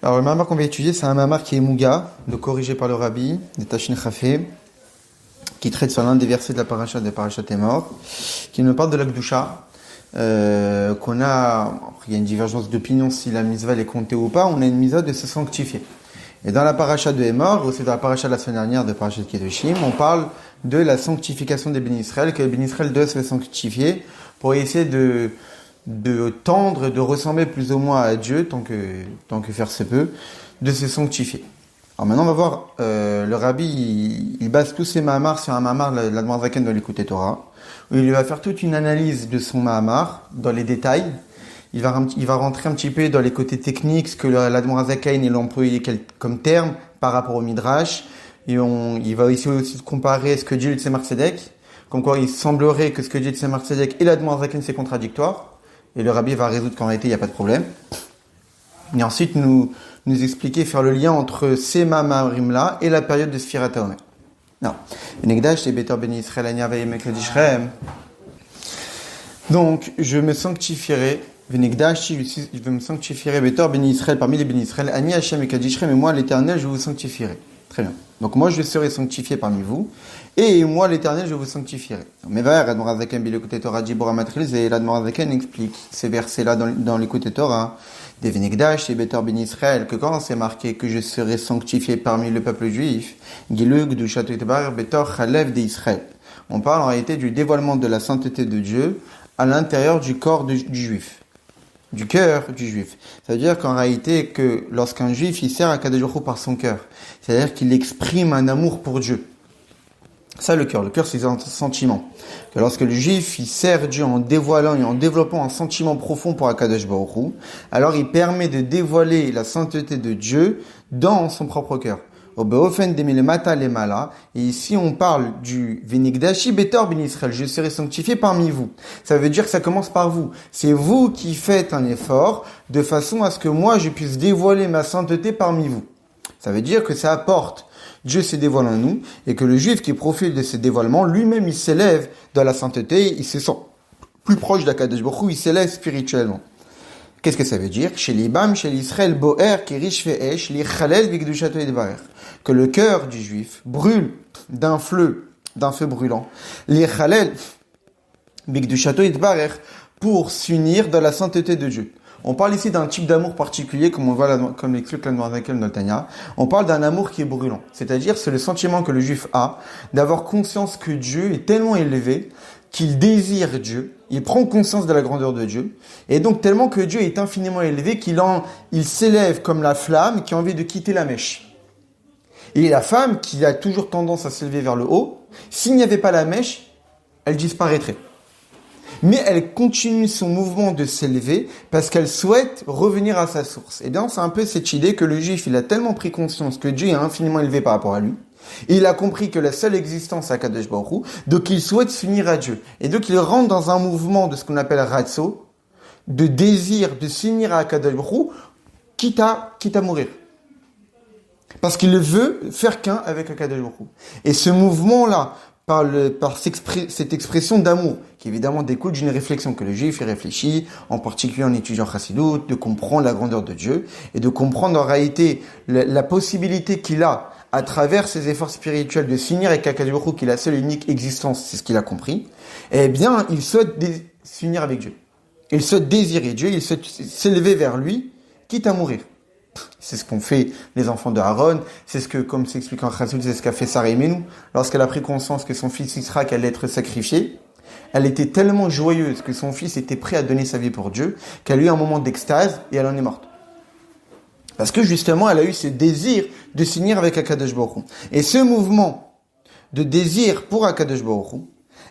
Alors, le mamar qu'on va étudier, c'est un mamar qui est Mouga, corrigé par le Rabbi, de Tachin Chafé, qui traite sur l'un des versets de la paracha des Parashat Emor, qui nous parle de la Gdusha, qu'on a, il y a une divergence d'opinion si la mitzvah est comptée ou pas, on a une mitzvah de se sanctifier. Et dans la paracha de Emor, aussi dans la paracha de la semaine dernière de Parashat Kedoshim, on parle de la sanctification des Béni Israël, que les Béni Israël doivent se sanctifier pour essayer de tendre, de ressembler plus ou moins à Dieu, tant que faire se peut, de se sanctifier. Alors maintenant, on va voir, le Rabbi, il base tous ses Mahamars sur un Mahamar de l'Admor Zaken dans l'Écoute Torah, où il va faire toute une analyse de son Mahamar, dans les détails. Il va rentrer un petit peu dans les côtés techniques, ce que l'Admor Zaken il a employé comme terme par rapport au Midrash. Et il va aussi comparer ce que dit le Tzemar Tzedek, comme quoi il semblerait que ce que dit le Tzemar Tzedek et l'Admor Zaken c'est contradictoire. Et le Rabbi va résoudre qu'en réalité il n'y a pas de problème. Et ensuite nous expliquer, faire le lien entre ces Mamarim là et la période de Sfirat HaOmer. Non. Venegdash c'est Betor Ben Yisrael Aniavei Mekadishrem. Donc je me sanctifierai. Venegdash je me sanctifierai Betor Ben Yisrael parmi les Ben Yisrael Ani Hashem Mekadishrem et moi l'Éternel je vous sanctifierai. Très bien. Donc moi je serai sanctifié parmi vous, et moi l'Éternel je vous sanctifierai. Mais l'Admor Zaken l'Écoute Torah Dibora Matriz et l'Admor Zaken explique ces versets-là dans l'Écoute Torah, des Venegdash et Betor Ben Israël, que quand c'est marqué que je serai sanctifié parmi le peuple juif, Gilug du Château Itbar Betor Chalev d'Israël. On parle en réalité du dévoilement de la sainteté de Dieu à l'intérieur du corps du juif. Du cœur du juif. Ça veut dire qu'en réalité, que lorsqu'un juif, il sert à Kadosh Baruch Hu par son cœur, c'est-à-dire qu'il exprime un amour pour Dieu. Ça, le cœur, c'est un sentiment. Que lorsque le juif, il sert Dieu en dévoilant et en développant un sentiment profond pour Akadosh Baruch Hu, alors il permet de dévoiler la sainteté de Dieu dans son propre cœur. Et ici on parle du Venigdashi Betor Ben Israël, je serai sanctifié parmi vous. Ça veut dire que ça commence par vous. C'est vous qui faites un effort de façon à ce que moi je puisse dévoiler ma sainteté parmi vous. Ça veut dire que ça apporte Dieu se dévoile en nous et que le juif qui profite de ce dévoilement, lui-même il s'élève dans la sainteté, il se sent plus proche d'Akadosh Baruch Hu, il s'élève spirituellement. Qu'est-ce que ça veut dire? Chez l'Ibam, chez l'Israël, Boer, qui riche fe'esh, li chalel bigdushato edvarer. Que le cœur du juif brûle d'un feu brûlant. Li chalel bigdushato edvarer, pour s'unir dans la sainteté de Dieu. On parle ici d'un type d'amour particulier, comme on voit comme l'explique l'Admor Zaken dans Tanya. On parle d'un amour qui est brûlant. C'est-à-dire, c'est le sentiment que le juif a d'avoir conscience que Dieu est tellement élevé qu'il désire Dieu, il prend conscience de la grandeur de Dieu, et donc tellement que Dieu est infiniment élevé qu'il s'élève comme la flamme qui a envie de quitter la mèche. Et la femme qui a toujours tendance à s'élever vers le haut, s'il n'y avait pas la mèche, elle disparaîtrait. Mais elle continue son mouvement de s'élever parce qu'elle souhaite revenir à sa source. Et bien c'est un peu cette idée que le juif, il a tellement pris conscience que Dieu est infiniment élevé par rapport à lui, et il a compris que la seule existence à Kadosh Baruch Hu, donc il souhaite s'unir à Dieu. Et donc il rentre dans un mouvement de ce qu'on appelle Ratso, de désir de s'unir à Kadosh Baruch Hu, quitte à mourir. Parce qu'il veut faire qu'un avec Kadosh Baruch Hu. Et ce mouvement-là, par cette expression d'amour, qui évidemment découle d'une réflexion que le juif y réfléchit, en particulier en étudiant Chassidut, de comprendre la grandeur de Dieu, et de comprendre en réalité la possibilité qu'il a, à travers ses efforts spirituels, de s'unir avec Akadosh Baruch Hu, qui est la seule et unique existence, c'est ce qu'il a compris, eh bien, il souhaite s'unir avec Dieu. Il souhaite désirer Dieu, il souhaite s'élever vers lui, quitte à mourir. C'est ce qu'ont fait les enfants de Aaron, c'est ce que, comme s'explique en Chassidut, c'est ce qu'a fait Sarah Imenu. Lorsqu'elle a pris conscience que son fils Yitzhak allait être sacrifié, elle était tellement joyeuse que son fils était prêt à donner sa vie pour Dieu, qu'elle a eu un moment d'extase et elle en est morte. Parce que justement, elle a eu ce désir de s'unir avec Akadosh Baruch Hu. Et ce mouvement de désir pour Akadosh Baruch Hu,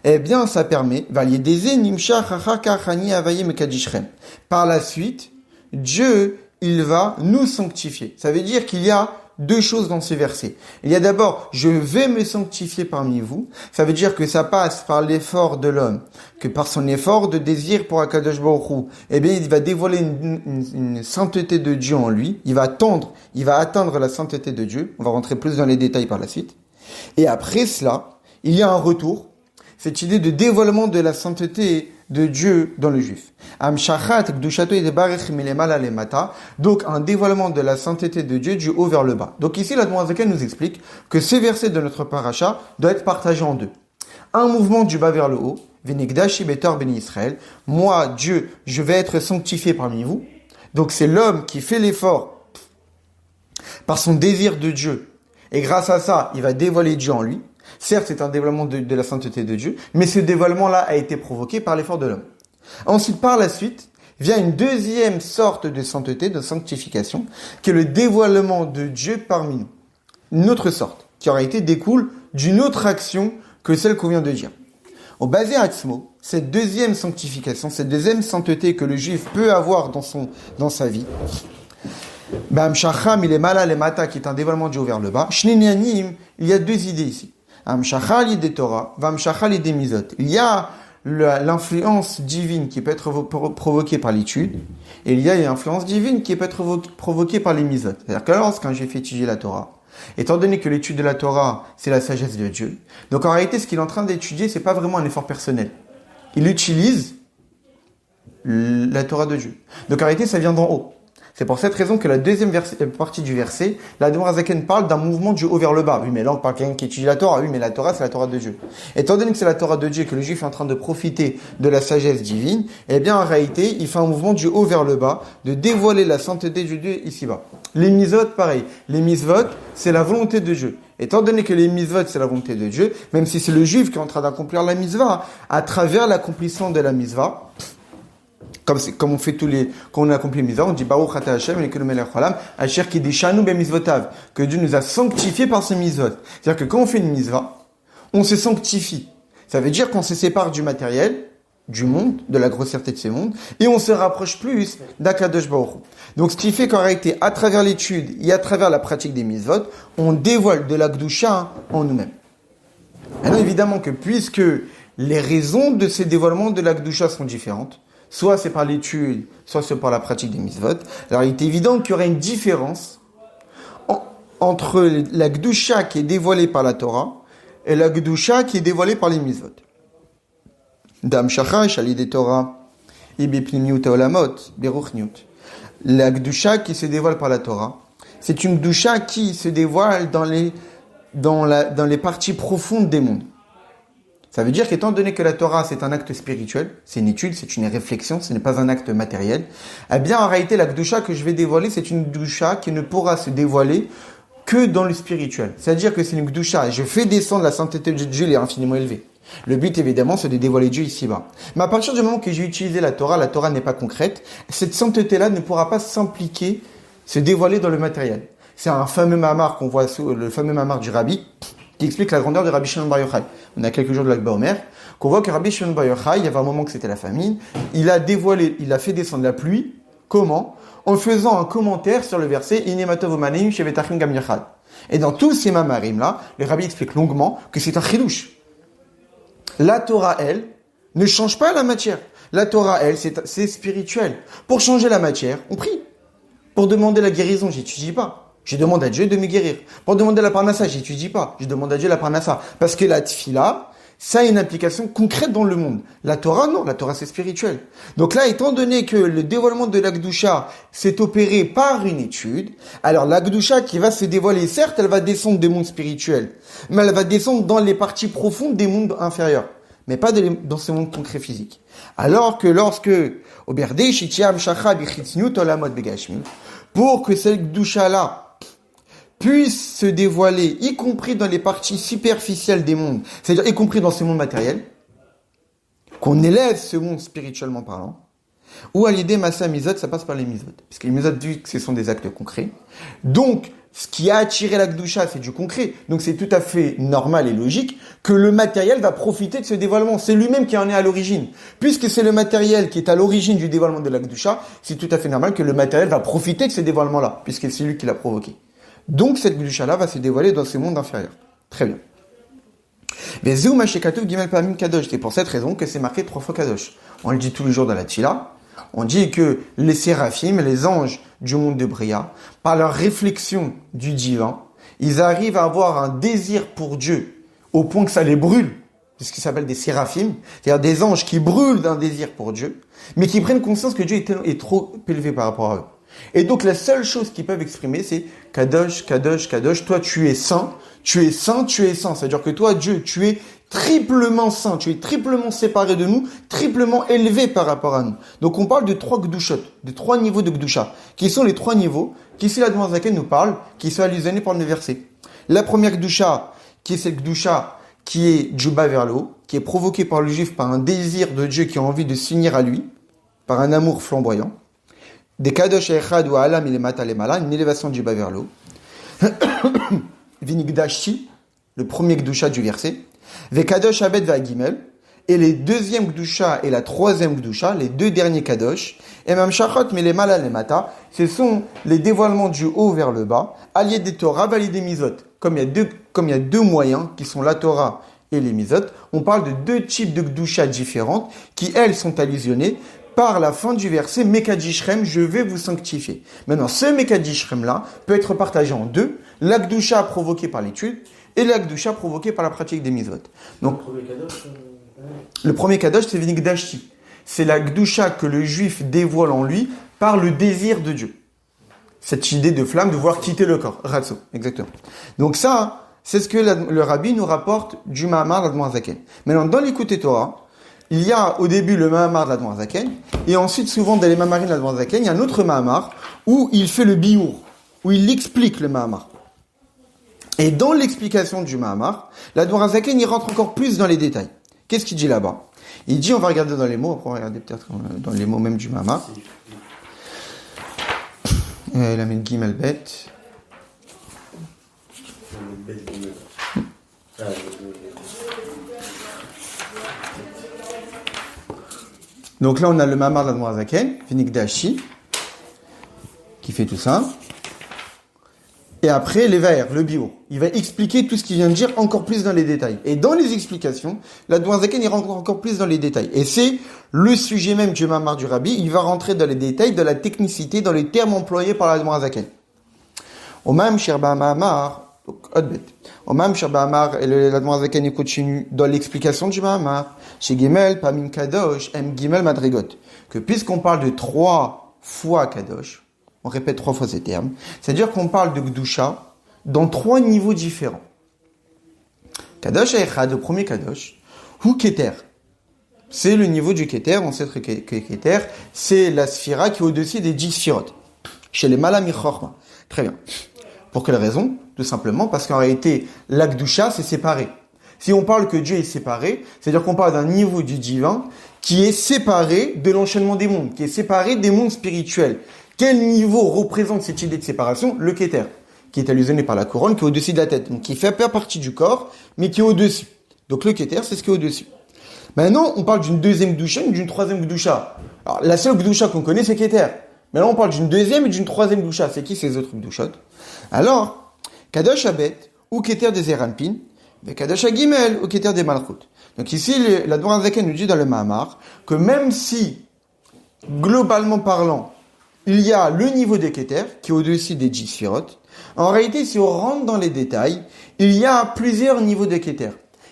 eh bien, ça permet, par la suite, Dieu, il va nous sanctifier. Ça veut dire qu'il y a deux choses dans ces versets. Il y a d'abord, je vais me sanctifier parmi vous. Ça veut dire que ça passe par l'effort de l'homme, que par son effort de désir pour Akadosh Baruch Hu, eh bien, il va dévoiler une sainteté de Dieu en lui. Il va atteindre la sainteté de Dieu. On va rentrer plus dans les détails par la suite. Et après cela, il y a un retour. Cette idée de dévoilement de la sainteté de Dieu dans le juif. Donc un dévoilement de la sainteté de Dieu du haut vers le bas. Donc ici, l'Admorazaken nous explique que ces versets de notre paracha doivent être partagés en deux. Un mouvement du bas vers le haut, Venigdashi betor beni Israël. Moi, Dieu, je vais être sanctifié parmi vous. Donc c'est l'homme qui fait l'effort par son désir de Dieu. Et grâce à ça, il va dévoiler Dieu en lui. Certes, c'est un dévoilement de la sainteté de Dieu, mais ce dévoilement-là a été provoqué par l'effort de l'homme. Ensuite, par la suite, vient une deuxième sorte de sainteté, de sanctification, qui est le dévoilement de Dieu parmi nous. Une autre sorte, qui en réalité découle d'une autre action que celle qu'on vient de dire. Au basé Atzmo, cette deuxième sanctification, cette deuxième sainteté que le juif peut avoir dans sa vie, Bam Shacham, il est mala le mata, qui est un dévoilement du haut vers le bas. Shnenianim, il y a deux idées ici. Am Shachal des Torah, Vam Shachal des Mizot. Il y a l'influence divine qui peut être provoquée par l'étude, et il y a l'influence divine qui peut être provoquée par les Mizot. C'est-à-dire que lorsqu'un juif étudie la Torah, étant donné que l'étude de la Torah, c'est la sagesse de Dieu, donc en réalité, ce qu'il est en train d'étudier, c'est pas vraiment un effort personnel. Il utilise la Torah de Dieu. Donc en réalité, ça vient d'en haut. C'est pour cette raison que la deuxième partie du verset, l'Admorazaken parle d'un mouvement du haut vers le bas. Oui, mais là, on parle de quelqu'un qui étudie la Torah. Oui, mais la Torah, c'est la Torah de Dieu. Étant donné que c'est la Torah de Dieu, que le juif est en train de profiter de la sagesse divine, eh bien, en réalité, il fait un mouvement du haut vers le bas, de dévoiler la sainteté de Dieu ici-bas. Les misvot, pareil. Les misvot, c'est la volonté de Dieux. Étant donné que les misvot, c'est la volonté de Dieu, même si c'est le juif qui est en train d'accomplir la misva, à travers l'accomplissement de la misva, comme on fait quand on accomplit les mitzvot, on dit Baruch ata Hashem et melech haolam asher kideshanu b'mitzvotav, que Dieu nous a sanctifiés par ses mitzvot. C'est-à-dire que quand on fait une mitzvah, on se sanctifie. Ça veut dire qu'on se sépare du matériel, du monde, de la grossièreté de ces mondes, et on se rapproche plus d'Akadosh Baruch Hu. Donc ce qui fait qu'en réalité, à travers l'étude et à travers la pratique des mitzvot, on dévoile de la Gdusha en nous-mêmes. Alors évidemment que puisque les raisons de ces dévoilements de la Gdusha sont différentes, soit c'est par l'étude, soit c'est par la pratique des mitzvot. Alors il est évident qu'il y aurait une différence entre la Gdusha qui est dévoilée par la Torah et la Gdusha qui est dévoilée par les mitzvot. Dam shachash ali des Torah, ibipnimiut olamot, beruchniut. La Gdusha qui se dévoile par la Torah, c'est une Gdusha qui se dévoile dans les parties profondes des mondes. Ça veut dire qu'étant donné que la Torah, c'est un acte spirituel, c'est une étude, c'est une réflexion, ce n'est pas un acte matériel, eh bien, en réalité, la Gdusha que je vais dévoiler, c'est une Gdusha qui ne pourra se dévoiler que dans le spirituel. C'est-à-dire que c'est une Gdusha, et je fais descendre la sainteté de Dieu, elle est infiniment élevée. Le but, évidemment, c'est de dévoiler Dieu ici-bas. Mais à partir du moment que j'ai utilisé la Torah n'est pas concrète, cette sainteté-là ne pourra pas s'impliquer, se dévoiler dans le matériel. C'est un fameux mamar qu'on voit, le fameux mamar du Rabbi, qui explique la grandeur de Rabbi Shimon Bar Yochai. On a quelques jours de l'Akba Omer, qu'on voit que Rabbi Shimon Bar Yochai, il y avait un moment que c'était la famine, il a fait descendre la pluie. Comment? En faisant un commentaire sur le verset Inematov Omanim Shevetachim Gam Yachad. Et dans tous ces mamarim-là, le Rabbi explique longuement que c'est un chidouche. La Torah, elle, ne change pas la matière. La Torah, elle, c'est spirituel. Pour changer la matière, on prie. Pour demander la guérison, j'étudie pas. Je demande à Dieu de me guérir. Pour demander la parnassa, j'étudie pas. Je demande à Dieu la parnassa. Parce que la tfila, ça a une implication concrète dans le monde. La Torah, non. La Torah, c'est spirituel. Donc là, étant donné que le dévoilement de la Gdusha s'est opéré par une étude, alors la Gdusha qui va se dévoiler, certes, elle va descendre des mondes spirituels, mais elle va descendre dans les parties profondes des mondes inférieurs, mais pas dans ces mondes concrets physiques. Alors que lorsque, pour que cette Gdusha-là puisse se dévoiler, y compris dans les parties superficielles des mondes, c'est-à-dire y compris dans ces mondes matériels, qu'on élève ce monde spirituellement parlant, ou à l'idée massa mizot, ça passe par les mizot, parce que les mizot, vu que ce sont des actes concrets, donc ce qui a attiré la Gdusha, c'est du concret, donc c'est tout à fait normal et logique que le matériel va profiter de ce dévoilement, c'est lui-même qui en est à l'origine, puisque c'est le matériel qui est à l'origine du dévoilement de la Gdusha, c'est tout à fait normal que le matériel va profiter de ce dévoilement-là, puisque c'est lui qui l'a provoqué. Donc cette Gdusha-là va se dévoiler dans ces mondes inférieurs. Très bien. Mais Zouma Shekatov Gimel Pamim Kadosh, c'est pour cette raison que c'est marqué 3 fois Kadosh. On le dit tous les jours dans la Tfila. On dit que les séraphim, les anges du monde de Bria, par leur réflexion du divin, ils arrivent à avoir un désir pour Dieu, au point que ça les brûle. de ce qui s'appelle des séraphim, c'est-à-dire des anges qui brûlent d'un désir pour Dieu, mais qui prennent conscience que Dieu est trop élevé par rapport à eux. Et donc la seule chose qu'ils peuvent exprimer, c'est Kadosh, Kadosh, Kadosh, toi tu es saint, tu es saint, tu es saint. C'est-à-dire que toi, Dieu, tu es triplement saint, tu es triplement séparé de nous, triplement élevé par rapport à nous. Donc on parle de 3 gdushot, de 3 niveaux de gdusha, qui sont les 3 niveaux qu'ici la Zaken nous parle, qui sont allusionnés par le verset. La première gdusha, qui est cette gdusha qui est Djouba vers le haut, qui est provoquée par le juif par un désir de Dieu qui a envie de s'unir à lui, par un amour flamboyant. Des kadosh echad ou alam il est mata le mala, une élévation du bas vers le haut. Vinigdashi, le premier gdusha du verset. Ve kadosh abed va gimel, et les deuxièmes gdusha et la troisième gdusha, les 2 derniers kadosh, et même shachot mais les mala le mata, ce sont les dévoilements du haut vers le bas, alliés des Torah, validés misot. Comme il y a deux moyens, qui sont la Torah et les misot, on parle de 2 types de gdusha différentes, qui elles sont allusionnées par la fin du verset, Mekadishrem, je vais vous sanctifier. Maintenant, ce Mekadishrem-là peut être partagé en 2, la gdusha provoquée par l'étude, et la gdusha provoquée par la pratique des mitzvot. Donc, le premier kadosh, c'est Vinigdashi. C'est la gdusha que le juif dévoile en lui par le désir de Dieu. Cette idée de flamme, de voir quitter le corps. Ratso, exactement. Donc ça, c'est ce que le rabbi nous rapporte du Mahamar de l'Admor Zaken. Maintenant, dans l'écoute Torah, il y a au début le Mahamar de l'Admor Zaken, et ensuite, souvent, dans les Mahamarines de l'Admor Zaken, il y a un autre Mahamar où il fait le biour, où il explique le Mahamar. Et dans l'explication du Mahamar, l'Admor Zaken, il rentre encore plus dans les détails. Qu'est-ce qu'il dit là-bas? Il dit, on va regarder dans les mots, après on va regarder peut-être dans les mots même du Mahamar. Il a mis le Gimel Bet. Donc là, on a le Mahamar de l'Admor Zaken, Vinigdashi, qui fait tout ça. Et après, les vers, le bio. Il va expliquer tout ce qu'il vient de dire encore plus dans les détails. Et dans les explications, l'Admor Zaken, il rentre encore plus dans les détails. Et c'est le sujet même du Mahamar du Rabbi. Il va rentrer dans les détails, dans la technicité, dans les termes employés par l'Admor Zaken. Omam Sherba Mahamar, Omam Sherba Mahamar, et l'Admor Zaken, il continue dans l'explication du Mahamar. Chez Gimel, Pamim Kadosh, M Gimel Madrigot. Que puisqu'on parle de 3 fois Kadosh, on répète 3 fois ces termes, c'est-à-dire qu'on parle de Gdusha dans 3 niveaux différents. Kadosh Echad, le premier Kadosh, ou Keter. C'est le niveau du Keter, on sait que Keter, c'est la sphira qui est au-dessus des 10 sphirotes. Chez les Malami Chorma. Très bien. Pour quelle raison? Tout simplement parce qu'en réalité, la Gdusha, c'est séparé. Si on parle que Dieu est séparé, c'est-à-dire qu'on parle d'un niveau du divin qui est séparé de l'enchaînement des mondes, qui est séparé des mondes spirituels. Quel niveau représente cette idée de séparation? Le Keter, qui est allusionné par la couronne, qui est au-dessus de la tête, donc qui fait pas partie du corps, mais qui est au-dessus. Donc le Keter, c'est ce qui est au-dessus. Maintenant, on parle d'une deuxième Gdusha et d'une troisième Gdusha. Alors, la seule Gdusha qu'on connaît, c'est Keter. Maintenant, on parle d'une deuxième et d'une troisième Gdusha. C'est qui ces autres Gdushot? Alors, Kadosh Abet, ou Keter des Zeranpin, mais Kadosh Agimel, ou Keter des Malchut. Donc ici, l'Admor Zaken nous dit dans le Mahamar que même si, globalement parlant, il y a le niveau des Keter, qui est au-dessus des 10 sphirotes, en réalité, si on rentre dans les détails, il y a plusieurs niveaux de Keter.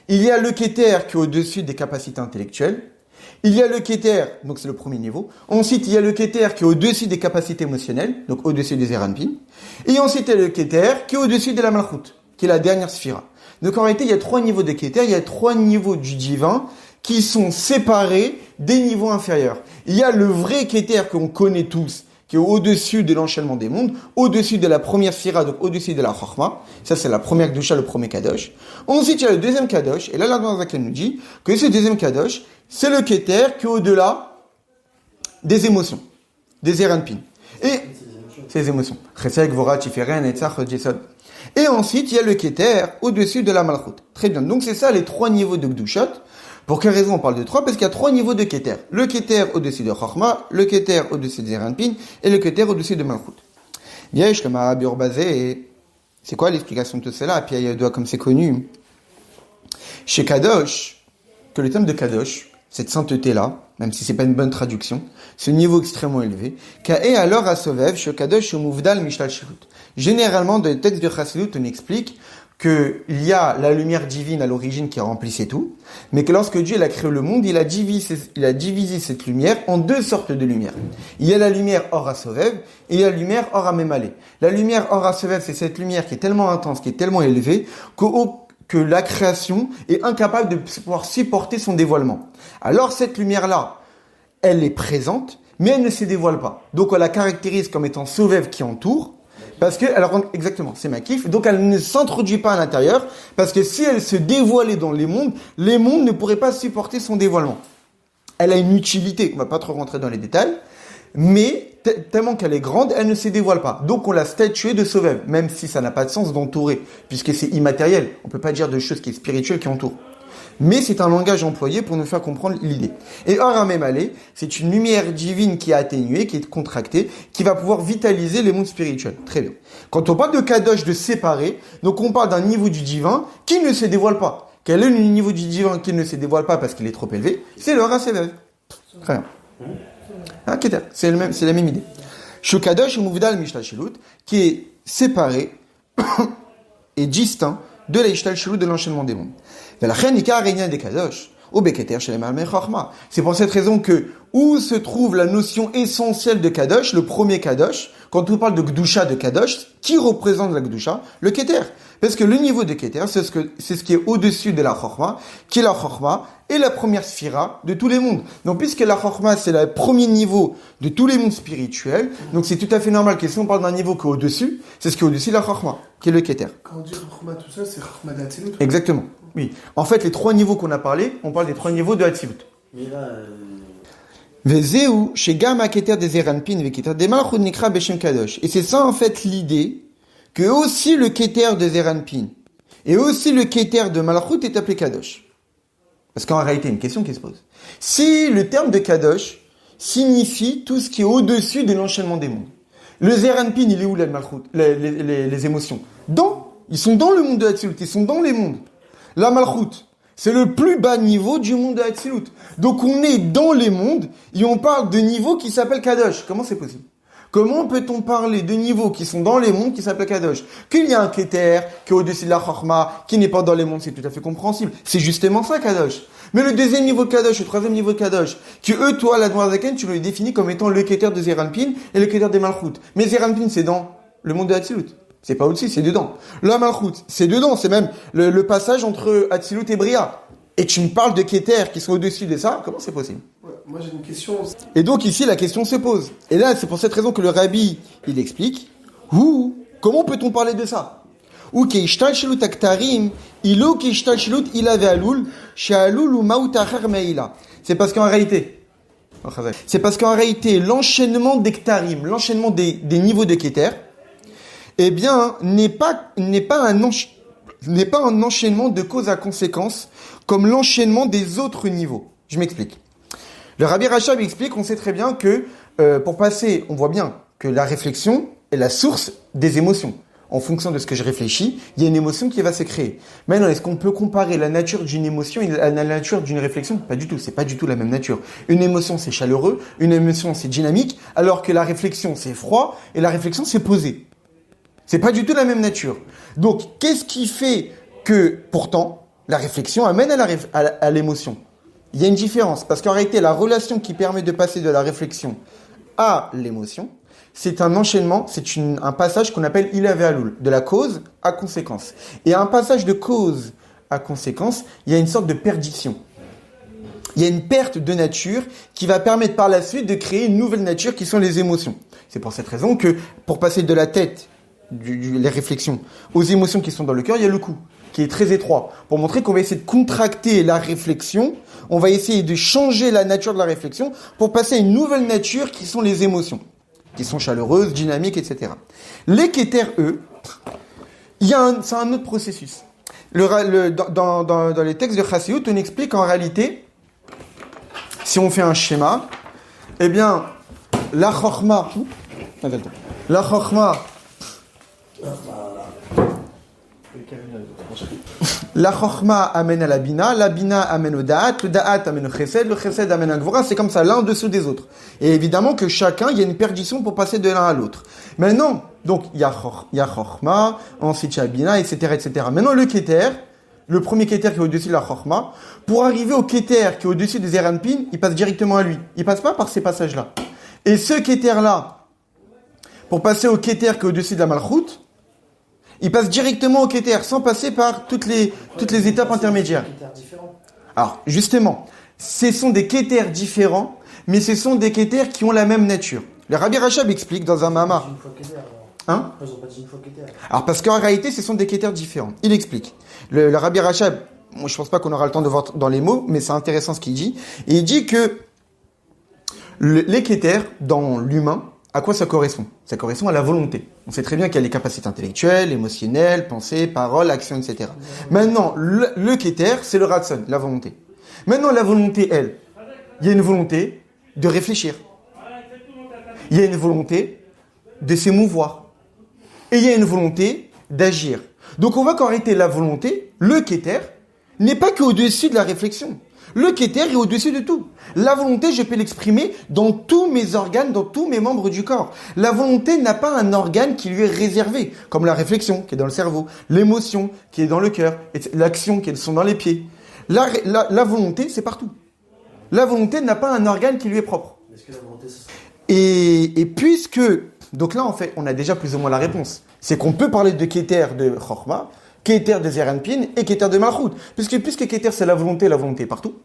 Il y a le Keter qui est au-dessus des capacités intellectuelles. Il y a le Keter, donc c'est le premier niveau. Ensuite, il y a le Keter qui est au-dessus des capacités émotionnelles, donc au-dessus des Zeranpin. Et ensuite, il y a le Keter qui est au-dessus de la Malchut, qui est la dernière sphira. Donc en réalité, il y a 3 niveaux de Keter, il y a 3 niveaux du divin qui sont séparés des niveaux inférieurs. Il y a le vrai Keter qu'on connaît tous, qui est au-dessus de l'enchaînement des mondes, au-dessus de la première sphira, donc au-dessus de la Chorma. Ça, c'est la première Gdusha, le premier Kadosh. Ensuite, il y a le deuxième Kadosh, et là, l'Admor Zaken nous dit que ce deuxième Kadosh, c'est le Keter qui est au-delà des émotions, des Zeranpin. Et ces émotions. Chesed, Gvora, Tiferen, Etzach, Jesod. Et ensuite, il y a le Keter au-dessus de la Malchut. Très bien. Donc, c'est ça les 3 niveaux de Gdushot. Pour quelle raison on parle de 3? Parce qu'il y a 3 niveaux de Keter. Le Keter au-dessus de Chorma, le Keter au-dessus de Zeranpin, et le Keter au-dessus de Malchut. Yesh, le Mahabur basé. C'est quoi l'explication de tout cela? Puis il y a comme c'est connu. Chez Kadosh, que le terme de Kadosh, cette sainteté-là, même si c'est pas une bonne traduction, ce niveau extrêmement élevé, Ka'e alors à Sovev, chez Kadosh, chez Mouvdal, Mishtal Shirut. Généralement, dans les textes de Chassidut, on explique qu'il y a la lumière divine à l'origine qui remplissait tout, mais que lorsque Dieu il a créé le monde, il a divisé cette lumière en deux sortes de lumière. Il y a la lumière Or HaSovev et il y a la lumière Or HaMemale. La lumière Or HaSovev, c'est cette lumière qui est tellement intense, qui est tellement élevée, que la création est incapable de pouvoir supporter son dévoilement. Alors cette lumière-là, elle est présente, mais elle ne se dévoile pas. Donc on la caractérise comme étant Sovev qui entoure, parce que, alors exactement, c'est ma kiff, donc elle ne s'introduit pas à l'intérieur, parce que si elle se dévoilait dans les mondes ne pourraient pas supporter son dévoilement. Elle a une utilité, on va pas trop rentrer dans les détails, mais tellement qu'elle est grande, elle ne se dévoile pas. Donc on l'a statuée de Sovev, même si ça n'a pas de sens d'entourer, puisque c'est immatériel. On peut pas dire de choses qui est spirituelle qui entoure. Mais c'est un langage employé pour nous faire comprendre l'idée. Et Or HaMemale, c'est une lumière divine qui est atténuée, qui est contractée, qui va pouvoir vitaliser les mondes spirituels. Très bien. Quand on parle de Kadosh, de séparer, donc on parle d'un niveau du divin qui ne se dévoile pas. Quel est le niveau du divin qui ne se dévoile pas parce qu'il est trop élevé? C'est le Or HaSovev. Très bien. Ah, c'est la même idée. Shokadosh Mouvdal Mishtalshelut, qui est séparé et distinct de la Ishtalshelut, de l'enchaînement des mondes. C'est pour cette raison que où se trouve la notion essentielle de Kadosh, le premier Kadosh, quand on parle de Gdusha de Kadosh, qui représente la Gdusha? Le Keter. Parce que le niveau de Keter, c'est ce qui est au-dessus de la Chorma, qui est la Chorma et la première sphira de tous les mondes. Donc puisque la Chorma, c'est le premier niveau de tous les mondes spirituels, donc c'est tout à fait normal que si on parle d'un niveau qui est au-dessus, c'est ce qui est au-dessus de la Chorma, qui est le Keter. Quand on dit Chorma, tout ça, c'est Chorma d'Atzilut. Exactement. Oui. En fait, les trois niveaux qu'on a parlé, on parle des trois niveaux de Hatzilut. Mais là, Vezeu, chez Gama Keter des Eranpin, Veketer des Malchut Nikra Beshem Kadosh. Et c'est ça, en fait, l'idée que aussi le Keter de Zeranpin et aussi le Keter de Malchut est appelé Kadosh. Parce qu'en réalité, une question qui se pose. Si le terme de Kadosh signifie tout ce qui est au-dessus de l'enchaînement des mondes, le Zeranpin, il est où là, le Malchut, les émotions? Ils sont dans le monde de Hatzilut, ils sont dans les mondes. La Malchut, c'est le plus bas niveau du monde de Hatzilut. Donc on est dans les mondes et on parle de niveau qui s'appelle Kadosh. Comment c'est possible? Comment peut-on parler de niveaux qui sont dans les mondes qui s'appellent Kadosh? Qu'il y a un Keter qui est au-dessus de la Chorma, qui n'est pas dans les mondes, c'est tout à fait compréhensible. C'est justement ça, Kadosh. Mais le deuxième niveau de Kadosh, le troisième niveau de Kadosh, qui eux, toi, la Noirzaken, tu le définis comme étant le Keter de Zeranpin et le Keter des Malchut. Mais Zeranpin, c'est dans le monde de Hatzilut. C'est pas au-dessus, c'est dedans. La Malchut, c'est dedans, c'est même le passage entre Hatzilut et Bria. Et tu me parles de Keter qui sont au-dessus de ça, comment c'est possible? Ouais, moi j'ai une question. Et donc ici, la question se pose. Et là, c'est pour cette raison que le Rabbi, il explique, comment peut-on parler de ça? Ou keishtalshelut aktarim, ilo keishtalshelut ila ve'alul, she'alul ou mautacher me'ila. C'est parce qu'en réalité, l'enchaînement d'ektarim, l'enchaînement des niveaux de Keter, eh bien, n'est pas un enchaînement de cause à conséquence, comme l'enchaînement des autres niveaux. Je m'explique. Le Rabbi Rachab explique, on sait très bien que, pour passer, on voit bien que la réflexion est la source des émotions. En fonction de ce que je réfléchis, il y a une émotion qui va se créer. Maintenant, est-ce qu'on peut comparer la nature d'une émotion et la nature d'une réflexion? Pas du tout, c'est pas du tout la même nature. Une émotion, c'est chaleureux, une émotion, c'est dynamique, alors que la réflexion, c'est froid, et la réflexion, c'est posé. C'est pas du tout la même nature. Donc, qu'est-ce qui fait que, pourtant, la réflexion amène à l'émotion? Il y a une différence, parce qu'en réalité, la relation qui permet de passer de la réflexion à l'émotion, c'est un enchaînement, un passage qu'on appelle Ila ve'alul, de la cause à conséquence. Et à un passage de cause à conséquence, il y a une sorte de perdition. Il y a une perte de nature qui va permettre par la suite de créer une nouvelle nature qui sont les émotions. C'est pour cette raison que, pour passer de la tête, les réflexions, aux émotions qui sont dans le cœur, il y a le cou, qui est très étroit. Pour montrer qu'on va essayer de contracter la réflexion, on va essayer de changer la nature de la réflexion pour passer à une nouvelle nature qui sont les émotions, qui sont chaleureuses, dynamiques, etc. Les Keter, eux, c'est un autre processus. Dans les textes de Chassidut, on explique en réalité, si on fait un schéma, eh bien, la Chorma, La chorma amène à la bina amène au da'at, le da'at amène au chesed, le chesed amène à gvora, c'est comme ça, l'un en dessous des autres. Et évidemment que chacun, il y a une perdition pour passer de l'un à l'autre. Maintenant, donc, il y a chorma, ensuite il y a bina, etc., etc. Maintenant, le keter, le premier keter qui est au-dessus de la chorma, pour arriver au keter qui est au-dessus des zeranpin, il passe directement à lui. Il passe pas par ces passages-là. Et ce keter-là, pour passer au keter qui est au-dessus de la malchoute, il passe directement au keter, sans passer par toutes les étapes intermédiaires. Alors, justement, ce sont des keters différents, mais ce sont des keters qui ont la même nature. Le Rabbi Rachab explique dans un mamar. Hein? Alors, parce qu'en réalité, ce sont des keters différents. Il explique. Le Rabbi Rachab, moi, je pense pas qu'on aura le temps de voir dans les mots, mais c'est intéressant ce qu'il dit. Et il dit que les keters, dans l'humain, à quoi ça correspond? Ça correspond à la volonté. On sait très bien qu'il y a les capacités intellectuelles, émotionnelles, pensée, parole, action, etc. Maintenant, le keter, c'est le ratson, la volonté. Maintenant, la volonté, elle, il y a une volonté de réfléchir. Il y a une volonté de s'émouvoir. Et il y a une volonté d'agir. Donc on voit qu'en réalité, la volonté, le keter, n'est pas qu'au-dessus de la réflexion. Le keter est au-dessus de tout. La volonté, je peux l'exprimer dans tous mes organes, dans tous mes membres du corps. La volonté n'a pas un organe qui lui est réservé, comme la réflexion qui est dans le cerveau, l'émotion qui est dans le cœur, et l'action qui sont dans les pieds. La volonté, c'est partout. La volonté n'a pas un organe qui lui est propre. Est-ce que la volonté, ça et puisque... Donc là, en fait, on a déjà plus ou moins la réponse. C'est qu'on peut parler de keter de chorma, keter de zeranpin et keter de malchut. Puisque keter, c'est la volonté est partout.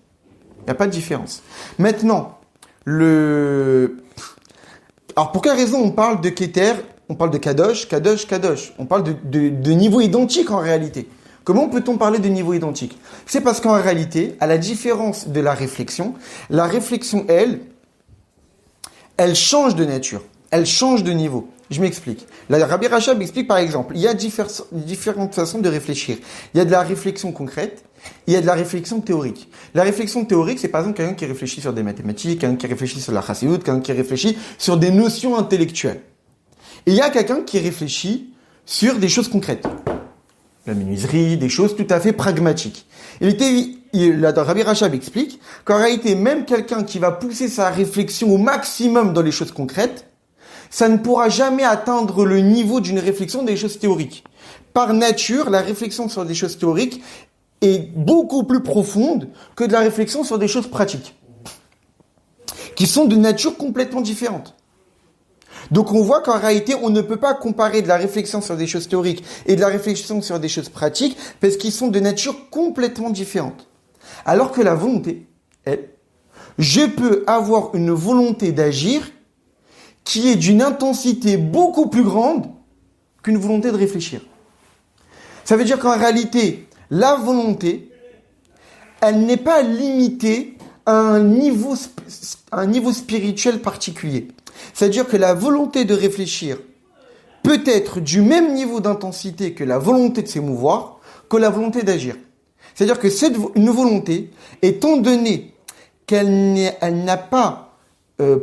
Il n'y a pas de différence. Maintenant, alors, pour quelle raison on parle de keter, on parle de kadosh? On parle de niveau identique en réalité. Comment peut-on parler de niveau identique? C'est parce qu'en réalité, à la différence de la réflexion, elle change de nature. Elle change de niveau. Je m'explique. La Rabbi Rachab explique par exemple, il y a différentes façons de réfléchir. Il y a de la réflexion concrète, il y a de la réflexion théorique. La réflexion théorique, c'est par exemple quelqu'un qui réfléchit sur des mathématiques, quelqu'un qui réfléchit sur la chassidut, quelqu'un qui réfléchit sur des notions intellectuelles. Et il y a quelqu'un qui réfléchit sur des choses concrètes. La menuiserie, des choses tout à fait pragmatiques. La Rabbi Rachab explique qu'en réalité, même quelqu'un qui va pousser sa réflexion au maximum dans les choses concrètes, ça ne pourra jamais atteindre le niveau d'une réflexion des choses théoriques. Par nature, la réflexion sur des choses théoriques est beaucoup plus profonde que de la réflexion sur des choses pratiques, qui sont de nature complètement différente. Donc on voit qu'en réalité, on ne peut pas comparer de la réflexion sur des choses théoriques et de la réflexion sur des choses pratiques, parce qu'ils sont de nature complètement différente. Alors que la volonté, elle, je peux avoir une volonté d'agir qui est d'une intensité beaucoup plus grande qu'une volonté de réfléchir. Ça veut dire qu'en réalité, la volonté, elle n'est pas limitée à un niveau spirituel particulier. C'est-à-dire que la volonté de réfléchir peut être du même niveau d'intensité que la volonté de s'émouvoir, que la volonté d'agir. C'est-à-dire que une volonté, étant donné qu'elle n'a pas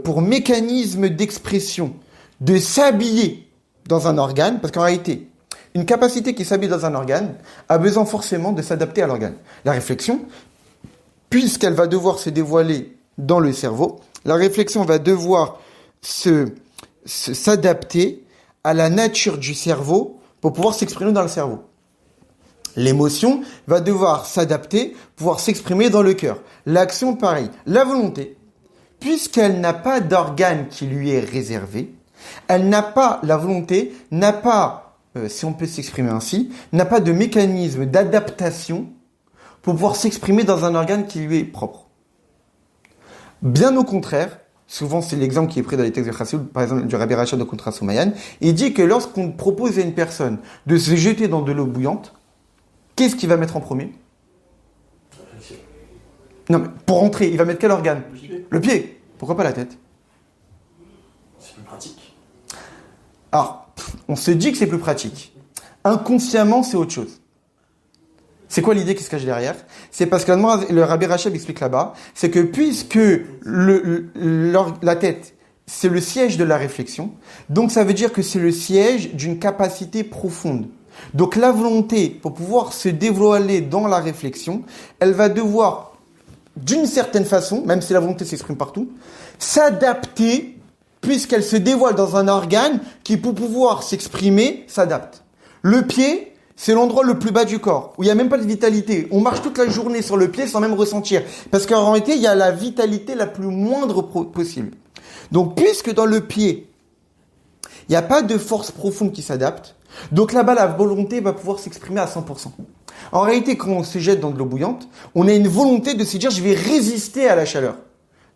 pour mécanisme d'expression de s'habiller dans un organe, parce qu'en réalité, une capacité qui s'habille dans un organe a besoin forcément de s'adapter à l'organe. La réflexion, puisqu'elle va devoir se dévoiler dans le cerveau, la réflexion va devoir s'adapter à la nature du cerveau pour pouvoir s'exprimer dans le cerveau. L'émotion va devoir s'adapter, pouvoir s'exprimer dans le cœur. L'action, pareil. La volonté, puisqu'elle n'a pas d'organe qui lui est réservé, la volonté n'a pas, si on peut s'exprimer ainsi, n'a pas de mécanisme d'adaptation pour pouvoir s'exprimer dans un organe qui lui est propre. Bien au contraire, souvent c'est l'exemple qui est pris dans les textes de Chassidut, par exemple du Rabbi Rachab de Kontra Soumayan, il dit que lorsqu'on propose à une personne de se jeter dans de l'eau bouillante, qu'est-ce qu'il va mettre en premier? Non, mais pour entrer, il va mettre quel organe? Le pied. Pourquoi pas la tête? C'est plus pratique. Alors, on se dit que c'est plus pratique. Inconsciemment, c'est autre chose. C'est quoi l'idée qui se cache derrière? C'est parce que le Rabbi Rachab explique là-bas, c'est que puisque la tête, c'est le siège de la réflexion, donc ça veut dire que c'est le siège d'une capacité profonde. Donc la volonté, pour pouvoir se dévoiler dans la réflexion, elle va devoir, d'une certaine façon, même si la volonté s'exprime partout, s'adapter, puisqu'elle se dévoile dans un organe qui, pour pouvoir s'exprimer, s'adapte. Le pied, c'est l'endroit le plus bas du corps, où il n'y a même pas de vitalité. On marche toute la journée sur le pied sans même ressentir. Parce qu'en réalité, il y a la vitalité la plus moindre possible. Donc, puisque dans le pied, il n'y a pas de force profonde qui s'adapte, donc là-bas, la volonté va pouvoir s'exprimer à 100%. En réalité, quand on se jette dans de l'eau bouillante, on a une volonté de se dire, je vais résister à la chaleur.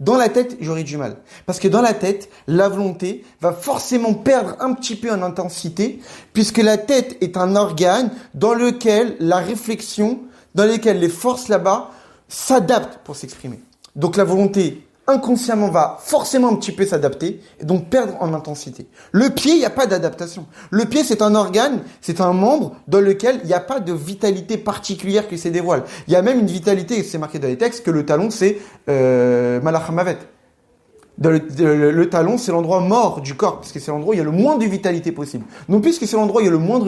Dans la tête, j'aurai du mal. Parce que dans la tête, la volonté va forcément perdre un petit peu en intensité, puisque la tête est un organe dans lequel la réflexion, dans lequel les forces là-bas s'adaptent pour s'exprimer. Donc la volonté inconsciemment va forcément un petit peu s'adapter et donc perdre en intensité. Le pied, il n'y a pas d'adaptation. Le pied, c'est un organe, c'est un membre dans lequel il n'y a pas de vitalité particulière qui se dévoile. Il y a même une vitalité, et c'est marqué dans les textes, que le talon, c'est Malach Hamavet. Le talon, c'est l'endroit mort du corps, parce que c'est l'endroit où il y a le moins de vitalité possible. Donc puisque c'est l'endroit où il y a le moins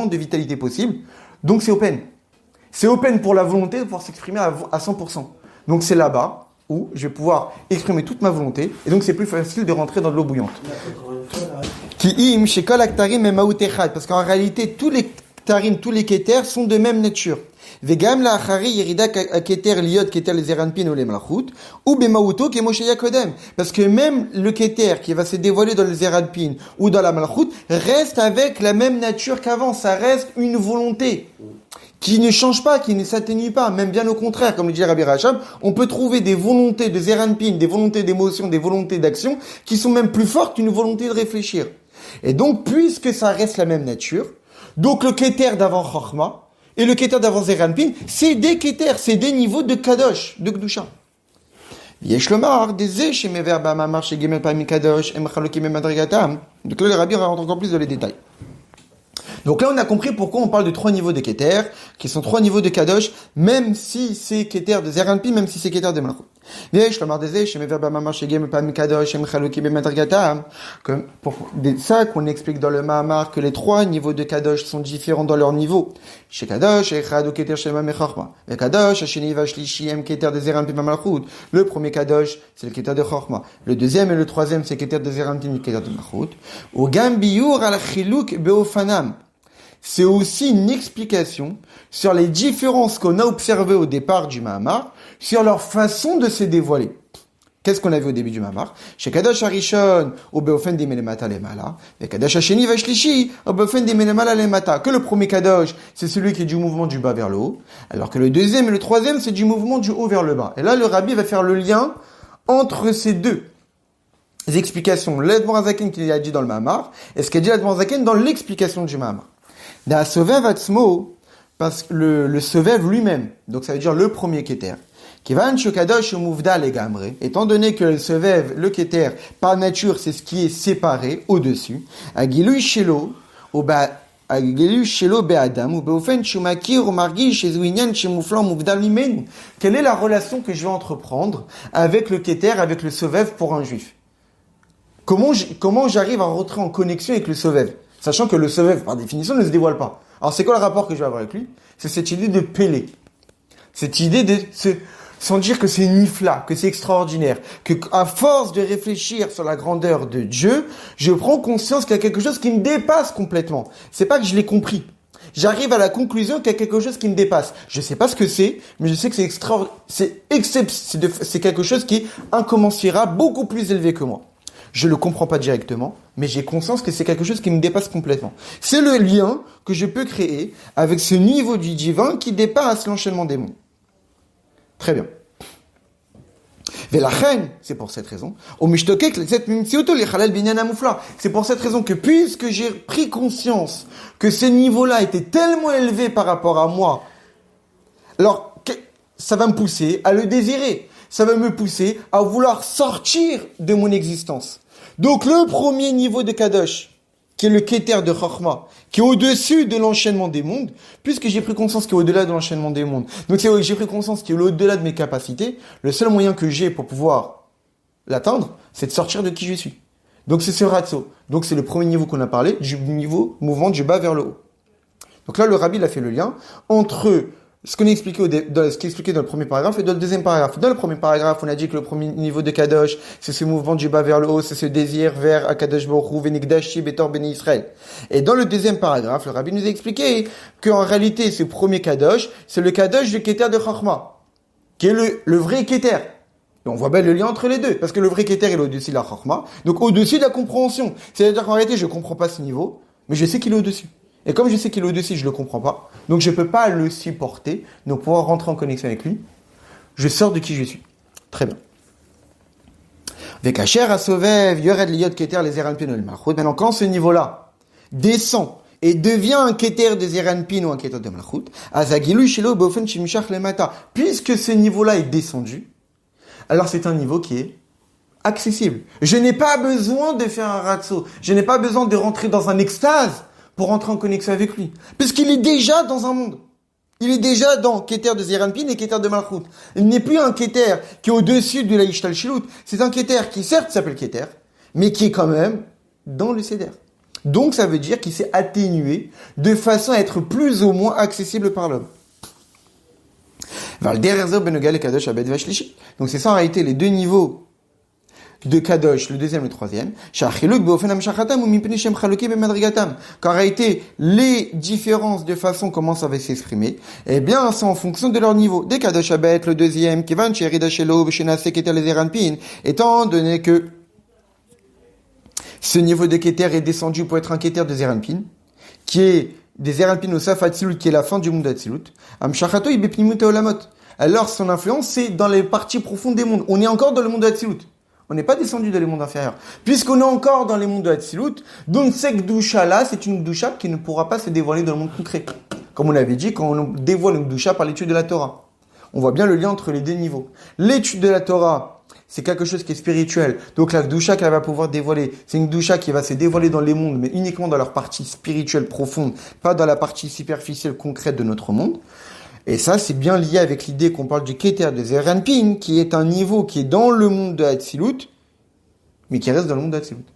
de vitalité possible, donc c'est open. C'est open pour la volonté de pouvoir s'exprimer à 100%. Donc c'est là-bas où je vais pouvoir exprimer toute ma volonté, et donc c'est plus facile de rentrer dans de l'eau bouillante. Ki'im shekol aktarim et maout echad, parce qu'en réalité, tous les ktarim, tous les keters sont de même nature. Vegam la achari yerida keter liot keter les eranpin ou les malchut, ou bemauto kemoshe yakodem. Parce que même le keter qui va se dévoiler dans les eranpin ou dans la malchut reste avec la même nature qu'avant, ça reste une volonté qui ne change pas, qui ne s'atténue pas, même bien au contraire, comme le dit Rabbi Rachab, on peut trouver des volontés de Zeranpin, des volontés d'émotion, des volontés d'action, qui sont même plus fortes qu'une volonté de réfléchir. Et donc, puisque ça reste la même nature, donc le Keter d'avant Chochma, et le Keter d'avant Zeranpin, c'est des Keter, c'est des niveaux de Kadosh, de Gdusha. Yesh lomar, des chez mes verbes à ma marche, et gemel parmi Kadosh, et machalokim et madrigatam. Donc là, le Rabbi rentre encore plus dans les détails. Donc là, on a compris pourquoi on parle de 3 niveaux de Keter, qui sont 3 niveaux de Kadosh, même si c'est Keter de Zeranpi, même si c'est Keter de Malchut. Comme pour ça qu'on explique dans le Mahamar que les 3 niveaux de Kadosh sont différents dans leur niveau. Chez Kadosh, Keter Shema Mechorma. Le Kadosh, Hasheni Vashlishi, Keter de Zeranpi Malchut. Le premier Kadosh, c'est le Keter de Chorma. Le deuxième et le troisième, c'est Keter de Zeranpi, le Keter de Malchut. Au Gambiyur al Chiluk Beofanam. C'est aussi une explication sur les différences qu'on a observées au départ du Mahamar, sur leur façon de se dévoiler. Qu'est-ce qu'on a vu au début du Mahamar? Chez Kadosh Harishon, au Beofen de Melemata Lemala, et Kadosh Hasheni Vashlishi, au Beofen de Melemala Lemata. Que le premier Kadosh, c'est celui qui est du mouvement du bas vers le haut, alors que le deuxième et le troisième, c'est du mouvement du haut vers le bas. Et là, le Rabbi va faire le lien entre ces deux explications. L'Admor Hazaken qu'il a dit dans le Mahamar, et ce qu'a dit l'Admor Hazaken dans l'explication du Mahamar. Da Sovev Atzmo, parce que le Sovev lui-même, donc ça veut dire le premier Keter, qui va Kadosh Mouvda Legamre, étant donné que le Sovev, le Keter, par nature, c'est ce qui est séparé au-dessus, Agilu Shelo, Agilu Shelo Be'adam, ou Beofen Shumakir, ou Margi, chez Zouinyan, chez Mouflan, Mouvda Limenu. Quelle est la relation que je vais entreprendre avec le Keter, avec le Sovev pour un juif? Comment j'arrive à rentrer en connexion avec le Sovev? Sachant que le Sovev, par définition, ne se dévoile pas. Alors, c'est quoi le rapport que je vais avoir avec lui? C'est cette idée de pêler. Cette idée de sans dire que c'est nifla, que c'est extraordinaire, que à force de réfléchir sur la grandeur de Dieu, je prends conscience qu'il y a quelque chose qui me dépasse complètement. C'est pas que je l'ai compris. J'arrive à la conclusion qu'il y a quelque chose qui me dépasse. Je sais pas ce que c'est, mais je sais que c'est quelque chose qui est incommensurable, beaucoup plus élevé que moi. Je le comprends pas directement, mais j'ai conscience que c'est quelque chose qui me dépasse complètement. C'est le lien que je peux créer avec ce niveau du divin qui dépasse l'enchaînement des mondes. Très bien. C'est pour cette raison. C'est pour cette raison que puisque j'ai pris conscience que ce niveau-là était tellement élevé par rapport à moi, alors ça va me pousser à le désirer. Ça va me pousser à vouloir sortir de mon existence. Donc le premier niveau de Kadosh, qui est le Keter de Chochma, qui est au-dessus de l'enchaînement des mondes, puisque j'ai pris conscience qu'il est au-delà de l'enchaînement des mondes, donc j'ai pris conscience qu'il est au-delà de mes capacités, le seul moyen que j'ai pour pouvoir l'atteindre, c'est de sortir de qui je suis. Donc c'est ce ratso. Donc c'est le premier niveau qu'on a parlé, du niveau mouvement du bas vers le haut. Donc là, le rabbi il a fait le lien entre ce qu'on a expliqué ce qui est expliqué dans le premier paragraphe et dans le deuxième paragraphe. Dans le premier paragraphe, on a dit que le premier niveau de Kadosh, c'est ce mouvement du bas vers le haut, c'est ce désir vers Akadosh Baruch Hu, Venigdashi, Betor Beni Israël. Et dans le deuxième paragraphe, le rabbi nous a expliqué qu'en réalité, ce premier Kadosh, c'est le Kadosh du Keter de Chachma, qui est le vrai Keter. Et on voit bien le lien entre les deux, parce que le vrai Keter, il est au-dessus de la Chachma, donc au-dessus de la compréhension. C'est-à-dire qu'en réalité, je comprends pas ce niveau, mais je sais qu'il est au-dessus. Et comme je sais qu'il est au-dessus, je le comprends pas. Donc je peux pas le supporter. Donc pour rentrer en connexion avec lui, je sors de qui je suis. Très bien. Vekacher asovev yored liyot keter les zeranpin ou le malchut. Maintenant quand ce niveau-là descend et devient un keter de zeranpin ou un keter de malchut, azagilu shelo beofen shimshach lemata. Puisque ce niveau-là est descendu, alors c'est un niveau qui est accessible. Je n'ai pas besoin de faire un ratso. Je n'ai pas besoin de rentrer dans un extase pour rentrer en connexion avec lui. Puisqu'il est déjà dans un monde. Il est déjà dans Keter de Zeranpin et Keter de Malchut. Il n'est plus un Keter qui est au-dessus de la Ishtal Shilut. C'est un Keter qui certes s'appelle Keter, mais qui est quand même dans le Seder. Donc ça veut dire qu'il s'est atténué de façon à être plus ou moins accessible par l'homme. Donc c'est ça en réalité les deux niveaux de Kadosh, le deuxième et le troisième. Qu'en réalité, les différences de façon comment ça va s'exprimer, eh bien, c'est en fonction de leur niveau. Des Kadosh Abet, le deuxième, étant donné que ce niveau de Keter est descendu pour être un Keter de Zeranpin, qui est des Zeranpin au Saf Atzilut, qui est la fin du monde Atzilut. Alors, son influence, c'est dans les parties profondes des mondes. On est encore dans le monde Atzilut. On n'est pas descendu dans les mondes inférieurs. Puisqu'on est encore dans les mondes de Hatzilut, donc cette Gdusha-là, c'est une Gdusha qui ne pourra pas se dévoiler dans le monde concret. Comme on l'avait dit, quand on dévoile une Gdusha par l'étude de la Torah. On voit bien le lien entre les deux niveaux. L'étude de la Torah, c'est quelque chose qui est spirituel. Donc la Gdusha qu'elle va pouvoir dévoiler, c'est une Gdusha qui va se dévoiler dans les mondes, mais uniquement dans leur partie spirituelle profonde, pas dans la partie superficielle concrète de notre monde. Et ça, c'est bien lié avec l'idée qu'on parle du Keter de Zeranpin, qui est un niveau qui est dans le monde de Hatzilut, mais qui reste dans le monde de Hatzilut.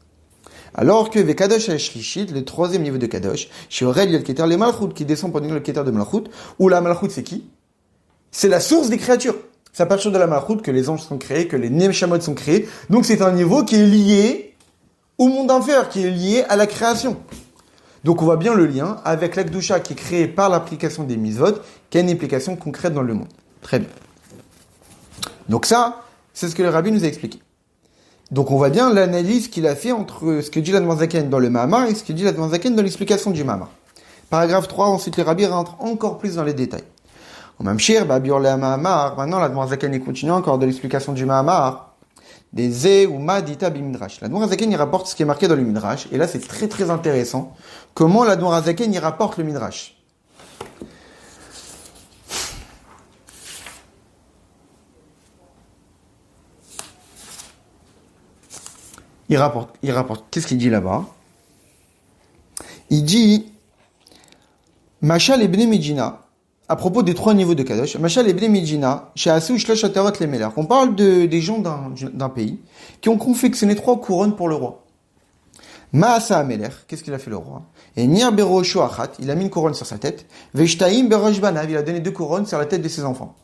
Alors que Vekadosh Shlishit, le troisième niveau de Kadosh, chez Orel, il y a le Keter le Malchut, qui descend pendant le Keter de Malchut, où la Malchut, c'est qui? C'est la source des créatures. C'est à partir de la Malchut que les anges sont créés, que les Neshamot sont créés. Donc c'est un niveau qui est lié au monde inférieur, qui est lié à la création. Donc on voit bien le lien avec l'Akdusha qui est créé par l'application des mitzvot, qui a une application concrète dans le monde. Très bien. Donc ça, c'est ce que le rabbi nous a expliqué. Donc on voit bien l'analyse qu'il a fait entre ce que dit l'Admor Zaken dans le Mahamar et ce que dit l'Admor Zaken dans l'explication du Mahamar. Paragraphe 3, ensuite le rabbi rentre encore plus dans les détails. Au Mamshir, Babiur le Mahamar, maintenant l'Admor Zaken continue encore de l'explication du Mahamar. Des Zé ou Madita Bimidrash. L'Admor Hazaken y rapporte ce qui est marqué dans le Midrash, et là c'est très très intéressant. Comment l'Admor Hazaken y rapporte le Midrash. Il rapporte. Qu'est-ce qu'il dit là-bas? Il dit Machal Ibn Medina. À propos des trois niveaux de Kadosh, Machal Ibn Medina, chez Asou Shlosh Atarot Lemeler. On parle des gens d'un pays qui ont confectionné 3 couronnes pour le roi. Maasa Ameler, qu'est-ce qu'il a fait le roi? Et Nir Berosho Achat, il a mis une couronne sur sa tête. Veshtaim Berojbanav, il a donné 2 couronnes sur la tête de ses enfants.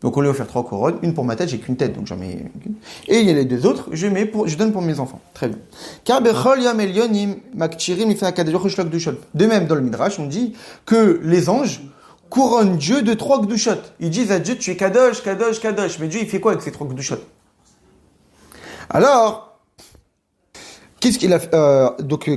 Donc on lui a offert 3 couronnes, une pour ma tête, j'ai qu'une tête, donc j'en mets qu'une. Et il y a les 2 autres, je donne pour mes enfants. Très bien. De même, dans le Midrash, on dit que les anges couronnent Dieu de 3 gdushot. Ils disent à Dieu, tu es kadosh, kadosh, kadosh. Mais Dieu, il fait quoi avec ces 3 gdushot? Alors, qu'est-ce qu'il a fait?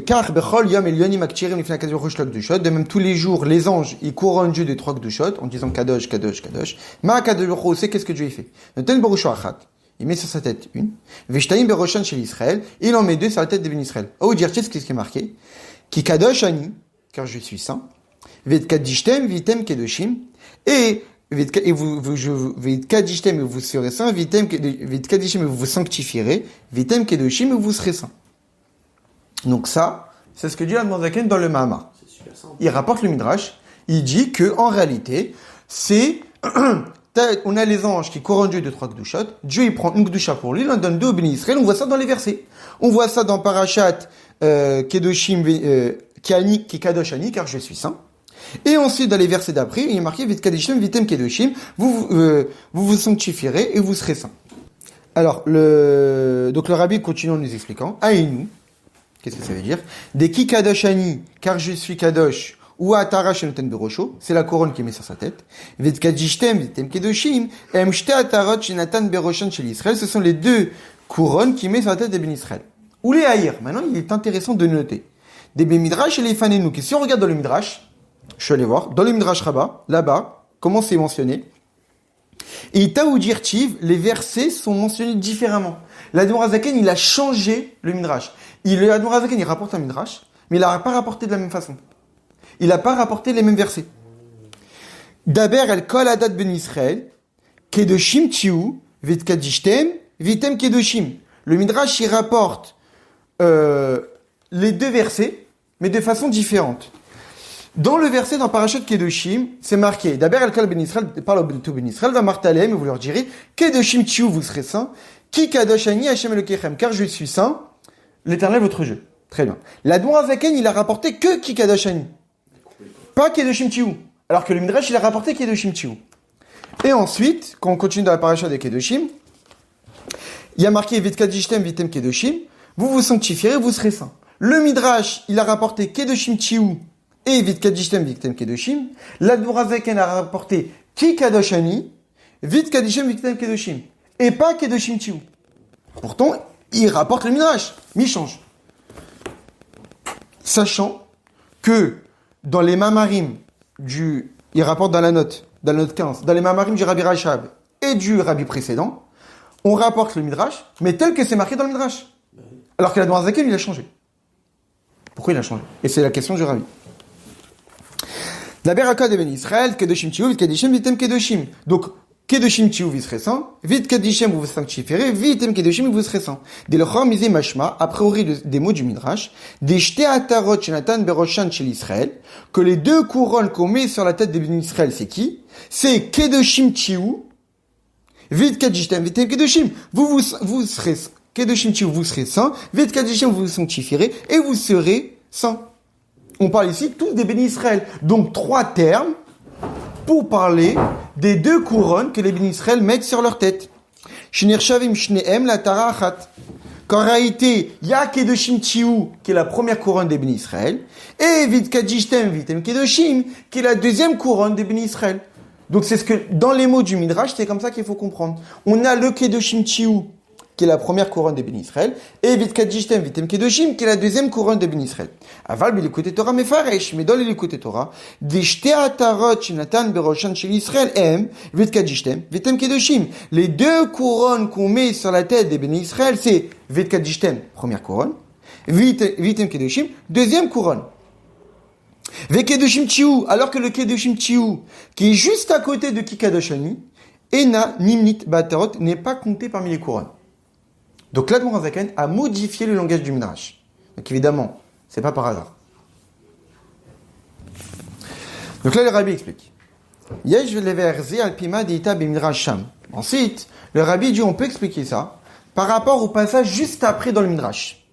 Car bechol yom elyonim aktirim lifnei kadosh rosh gdushot. De même, tous les jours, les anges, ils couronnent Dieu de 3 gdushot en disant kadosh, kadosh, kadosh. Ma kadosh c'est qu'est-ce que Dieu il fait? Noten berusho achat. Il met sur sa tête une. Veshtaim beroshan chez Israël. Il en met 2 sur la tête de Ben Israël. Oh, dire, qu'est-ce qui est marqué? Ki kadosh ani, car je suis saint. V'etkadishtem vitem kedoshim, et v'etkadishtem et vous serez saints, v'etkadishtem et vous vous sanctifierez, vitem kedoshim et vous serez saints. Donc ça, c'est ce que dit l'Admor Zaken dans le Mahamar. Il rapporte le Midrash, il dit que en réalité, c'est on a les anges qui couronnent Dieu de 3 gdushot, Dieu il prend une gdusha pour lui, il en donne 2 au Béni Israël, on voit ça dans les versets. On voit ça dans Parashat Kedoshim Ki Kadosh Ani, car je suis saint. Et ensuite, dans les versets d'après, il est marqué Vitkadishtem vitem kedoshim, vous sanctifierez et vous serez saints. Alors, donc le rabbi continue en nous expliquant Aïnou, qu'est-ce que ça veut dire? Des ki kadosh ani, car je suis kadosh, ou atara shenoten berosho, c'est la couronne qui met sur sa tête. Vitkadishtem vitem kedoshim, emshte atarot shenatan beroshan shel Israël, ce sont les deux couronnes qui met sur la tête des Ben Israël. Ou les haïr. Maintenant, il est intéressant de noter. Des Ben Midrash et les Fanenouk. Et si on regarde dans le Midrash, je suis allé voir, dans le Midrash Rabbah, là-bas, comment c'est mentionné? Et Taoudirtiv, les versets sont mentionnés différemment. L'Admorazaken, il a changé le Midrash. L'Admorazaken, il rapporte un Midrash, mais il n'a pas rapporté de la même façon. Il n'a pas rapporté les mêmes versets. Daber el kol adat ben Israël, kedoshim tiu, vitkadishtem, vitem kedoshim. Le Midrash, il rapporte les deux versets, mais de façon différente. Dans le verset dans Parashat Kedoshim, c'est marqué Daber el kol ben Israël, parle au tout ben Israël, va martalem, et vous leur direz Kedoshim tiu, vous serez saints, ki kadosh ani Hashem Elokechem, car je suis saint, l'Éternel votre Dieu. Très bien. L'Admorazaken, il a rapporté que ki kadosh ani, pas Kedoshim tiu, alors que le Midrash, il a rapporté Kedoshim tiu. Et ensuite, quand on continue dans la Parashat de Kedoshim, il y a marqué Vitkadishtem vitem kedoshim, vous sanctifierez, vous serez saints. Le Midrash, il a rapporté Kedoshim tiu et Vitkadishtem vitem kedoshim. L'Admorazaken a rapporté Ki kadosh ani, Vitkadishtem vitem kedoshim, et pas Kedoshim tiu. Pourtant, il rapporte le Midrash, mais il change. Sachant que dans les Mamarim il rapporte dans la note 15, dans les Mamarim du Rabbi Rachab et du Rabbi précédent, on rapporte le Midrash, mais tel que c'est marqué dans le Midrash. Alors que l'Admorazaken, il a changé. Pourquoi il a changé? Et c'est la question du Rabbi. La Beraka de Ben Israël, Kedoshim Tiu, Vit Kadishem, Vitem Kedoshim. Donc, Kedoshim Tiu, vous serez saint. Vit Kadishem, vous vous sanctifierez. Vitem Kedoshim, vous serez saint. Dès le Chor, misé Mashma, a priori des mots du Midrash, des Shte Atarot, Shenatan, Beroshan, chez l'Israël, que les deux couronnes qu'on met sur la tête de Ben Israël, c'est qui? C'est Kedoshim Tiu, Vit Kadishtem, Vitem Kedoshim. Vous serez Kedoshim Tiu, vous serez saint. Vit Kadishtem, vous vous sanctifierez et vous serez saint. On parle ici tous des bénis Israël. Donc 3 termes pour parler des deux couronnes que les bénis Israël mettent sur leur tête. Shnir Shavim Shneem la Tara Achat. Qu'en réalité, il y a Kedoshim Tiu, qui est la première couronne des bénis Israël, et Vit Kadishtem, Vitem Kedoshim, qui est la deuxième couronne des bénis Israël. Donc c'est ce que, dans les mots du Midrash, c'est comme ça qu'il faut comprendre. On a le Kedoshim Tiu, qui est la première couronne des Ben Israël, et Vit Kadishtem, Vitem Kedoshim, qui est la deuxième couronne des Ben Israël. Aval Bilikute Torah Mefaresh, mais dans l'Ilikute Torah, des Shte Atarot, Shenatan Beroshan Shel Israël, Vit Kadishtem, Vitem Kedoshim. Les deux couronnes qu'on met sur la tête des Ben Israël, c'est Vit Kadishtem, première couronne, Vitem Kedoshim, deuxième couronne. Kedoshim Tiu, alors que le Kedoshim Tiu, qui est juste à côté de Kikadoshani, Ena Nimnit Batarot, n'est pas compté parmi les couronnes. Donc l'Admorazaken a modifié le langage du Midrash. Donc évidemment, c'est pas par hasard. Donc là, le Rabbi explique. Yesh leverze alpima deita b'midrash sham. Ensuite, le Rabbi dit on peut expliquer ça par rapport au passage juste après dans le Midrash.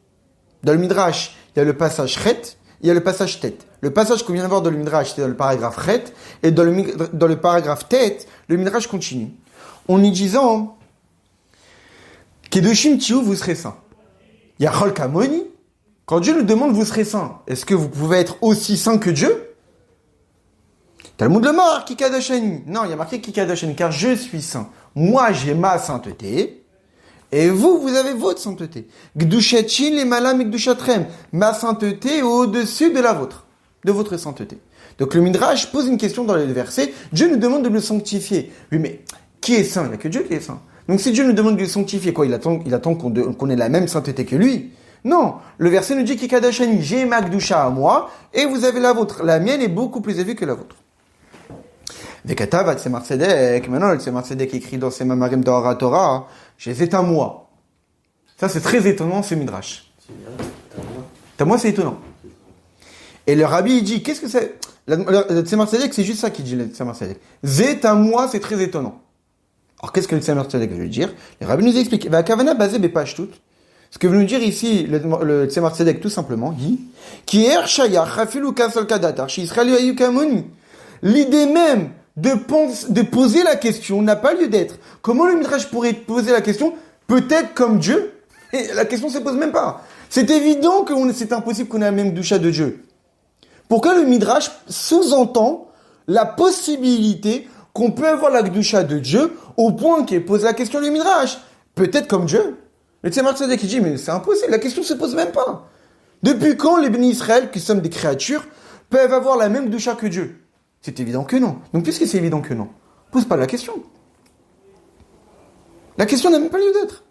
Dans le Midrash, il y a le passage chet, il y a le passage tête. Le passage qu'on vient de voir dans le Midrash, c'est dans le paragraphe chet, et dans le paragraphe tête, le Midrash continue. En y disant Kedoshim Tiu, vous serez saint. Il y a Chol Kamoni. Quand Dieu nous demande vous serez saint, est-ce que vous pouvez être aussi saint que Dieu? Talmud le mort, Kikadoshani. Non, il y a marqué Kikadoshani, car je suis saint. Moi, j'ai ma sainteté, et vous avez votre sainteté. Gdushatchin les malam et Gdushatrem. Ma sainteté est au-dessus de la vôtre, de votre sainteté. Donc le Midrash pose une question dans les versets. Dieu nous demande de le sanctifier. Oui, mais qui est saint? Il n'y a que Dieu qui est saint. Donc si Dieu nous demande de le sanctifier, quoi, il attend qu'on ait la même sainteté que lui? Non, le verset nous dit Kikadashani, j'ai ma Gdusha à moi, et vous avez la vôtre. La mienne est beaucoup plus élevée que la vôtre. Vekatav at Tzemar Tzedek, maintenant le Tzemar Tzedek écrit dans ses Mamarim d'Ora Torah, j'ai à moi. Ça c'est très étonnant, ce Midrash. À moi c'est étonnant. Et le Rabbi il dit, qu'est-ce que c'est? Le Tzemar Tzedek, c'est juste ça qu'il dit, le Tzemar Tzedek. Zet à moi, c'est très étonnant. Alors, qu'est-ce que le Tzemar Tzedek veut dire? Le Rabbi nous explique. Va kavana basé bepashtut. Ce que veut nous dire ici le Tzemar Tzedek, tout simplement, dit qui est shayach afilu kasol kadatar chez Israël ayukamoni. L'idée même de poser la question n'a pas lieu d'être. Comment le Midrash pourrait poser la question? Peut-être comme Dieu. Et la question se pose même pas. C'est évident que c'est impossible qu'on ait la même doucha de Dieu. Pourquoi le Midrash sous-entend la possibilité qu'on peut avoir la doucha de Dieu au point qu'il pose la question le Midrash? Peut-être comme Dieu. Le Tzemar Tzedek qui dit, mais c'est impossible, la question se pose même pas. Depuis quand les bénis Israël, qui sommes des créatures, peuvent avoir la même doucha que Dieu? C'est évident que non. Donc puisque c'est évident que non, pose pas la question. La question n'a même pas lieu d'être.